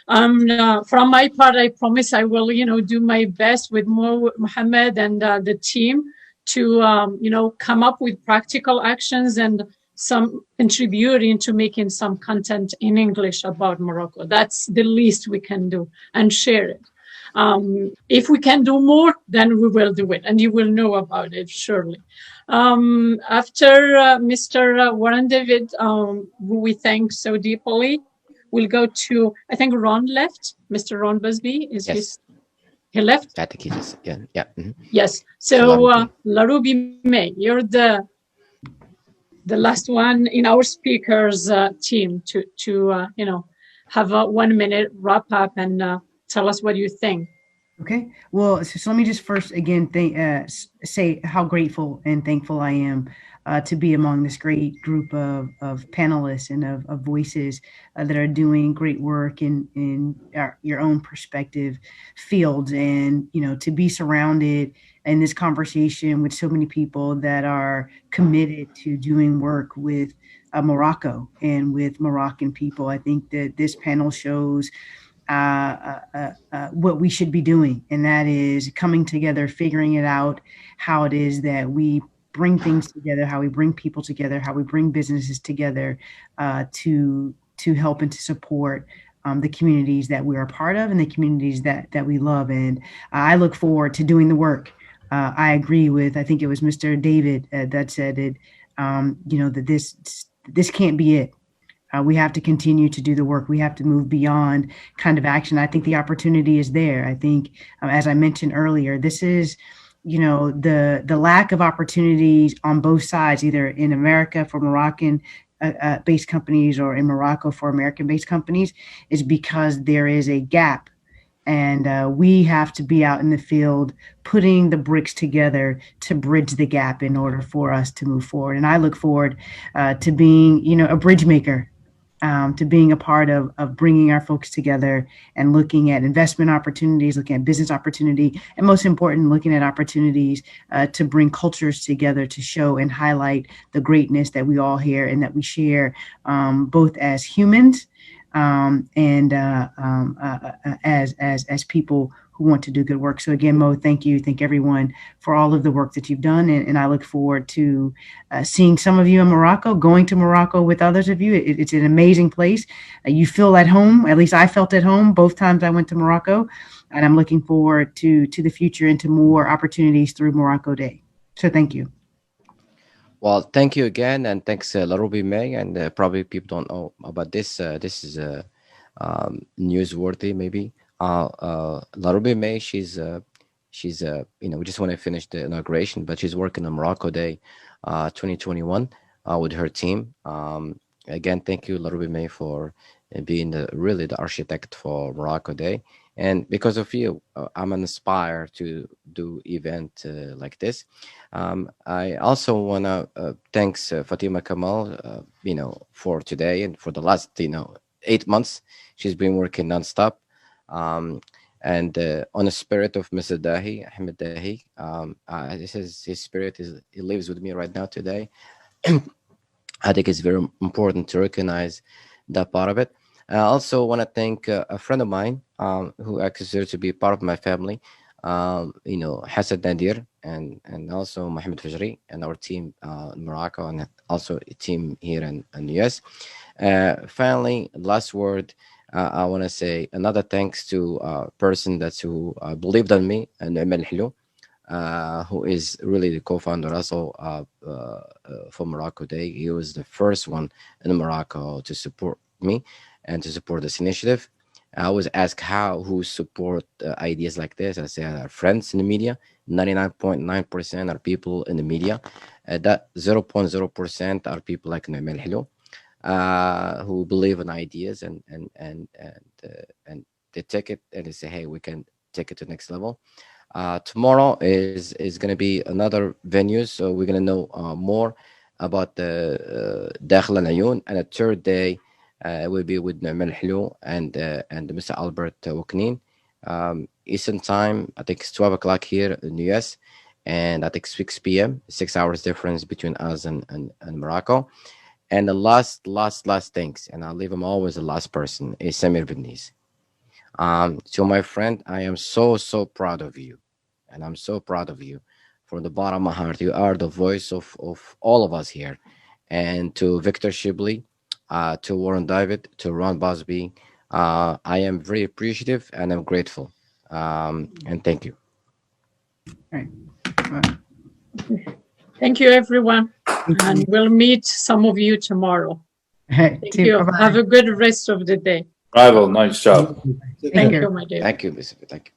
From my part, I promise I will, do my best with Mohammed and the team to, come up with practical actions and some contributing to making some content in English about Morocco. That's the least we can do, and share it. If we can do more, then we will do it, and you will know about it, surely. After Mr. Warren David, who we thank so deeply, we'll go to, I think Ron left. Mr. Ron Busby, he left? I think he just, yeah. Mm-hmm. Yes. So Laruby May, you're the last one in our speakers team to have a 1 minute wrap up and tell us what you think. Okay. Well, so let me just first again say how grateful and thankful I am to be among this great group of panelists and of voices that are doing great work in your own perspective fields, and to be surrounded in this conversation with so many people that are committed to doing work with Morocco and with Moroccan people. I think that this panel shows what we should be doing, and that is coming together, figuring it out, how it is that we bring things together, how we bring people together, how we bring businesses together to help and to support the communities that we are a part of and the communities that we love. And I look forward to doing the work. I agree with, I think it was Mr. David that said it, that this can't be it. We have to continue to do the work. We have to move beyond kind of action. I think the opportunity is there. I think, as I mentioned earlier, this is, the lack of opportunities on both sides, either in America for Moroccan based companies or in Morocco for American based companies, is because there is a gap. And we have to be out in the field putting the bricks together to bridge the gap in order for us to move forward. And I look forward to being, a bridge maker to being a part of bringing our folks together and looking at investment opportunities, looking at business opportunity, and most important, looking at opportunities to bring cultures together to show and highlight the greatness that we all hear and that we share, both as humans and as people who want to do good work. So again, Mo, thank you. Thank everyone for all of the work that you've done. And I look forward to seeing some of you in Morocco, going to Morocco with others of you. It's an amazing place. You feel at home. At least I felt at home both times I went to Morocco. And I'm looking forward to the future and to more opportunities through Morocco Day. So thank you. Well, thank you again. And thanks, Laruby May. And probably people don't know about this. This is newsworthy, maybe. Laruby May, she's we just want to finish the inauguration, but she's working on Morocco Day 2021 with her team. Again, thank you, Laruby May, for being really the architect for Morocco Day. And because of you, I'm inspired to do event like this. I also want to thanks Fatima Kamal, for today and for the last 8 months. She's been working nonstop. And on the spirit of Mr. Dahi, Ahmed Dahi, his spirit he lives with me right now today. I think it's very important to recognize that part of it. I also want to thank a friend of mine who I consider to be part of my family, Hassan Nadir, and also Mohammed Fajri, and our team in Morocco, and also a team here in the US. Finally, last word. I want to say another thanks to a person who believed in me, and who is really the co-founder also for Morocco Day. He was the first one in Morocco to support me and to support this initiative. I always ask who support ideas like this. I say our friends in the media. 99.9% are people in the media. That 0.0% are people like Noemel Hilo. Who believe in ideas and they take it and they say, hey, we can take it to the next level. Tomorrow is going to be another venue, so we're going to know more about the Dakhla Laayoune, and the third day will be with Noemel Hilo and Mr. Albert Waknin. Eastern time, I think it's 12 o'clock here in the US, and I think 6 p.m., 6 hours difference between us and Morocco. And the last things, and I'll leave him always the last person, is Samir Beniz. So my friend, I am so proud of you. And I'm so proud of you from the bottom of my heart. You are the voice of all of us here. And to Victor Shibley, to Warren David, to Ron Busby, I am very appreciative and I'm grateful. And thank you. All right. Thank you, everyone. And we'll meet some of you tomorrow. Thank you. Bye-bye. Have a good rest of the day. Bravo, nice job. Thank you, my dear. Thank you, Busby. Thank you.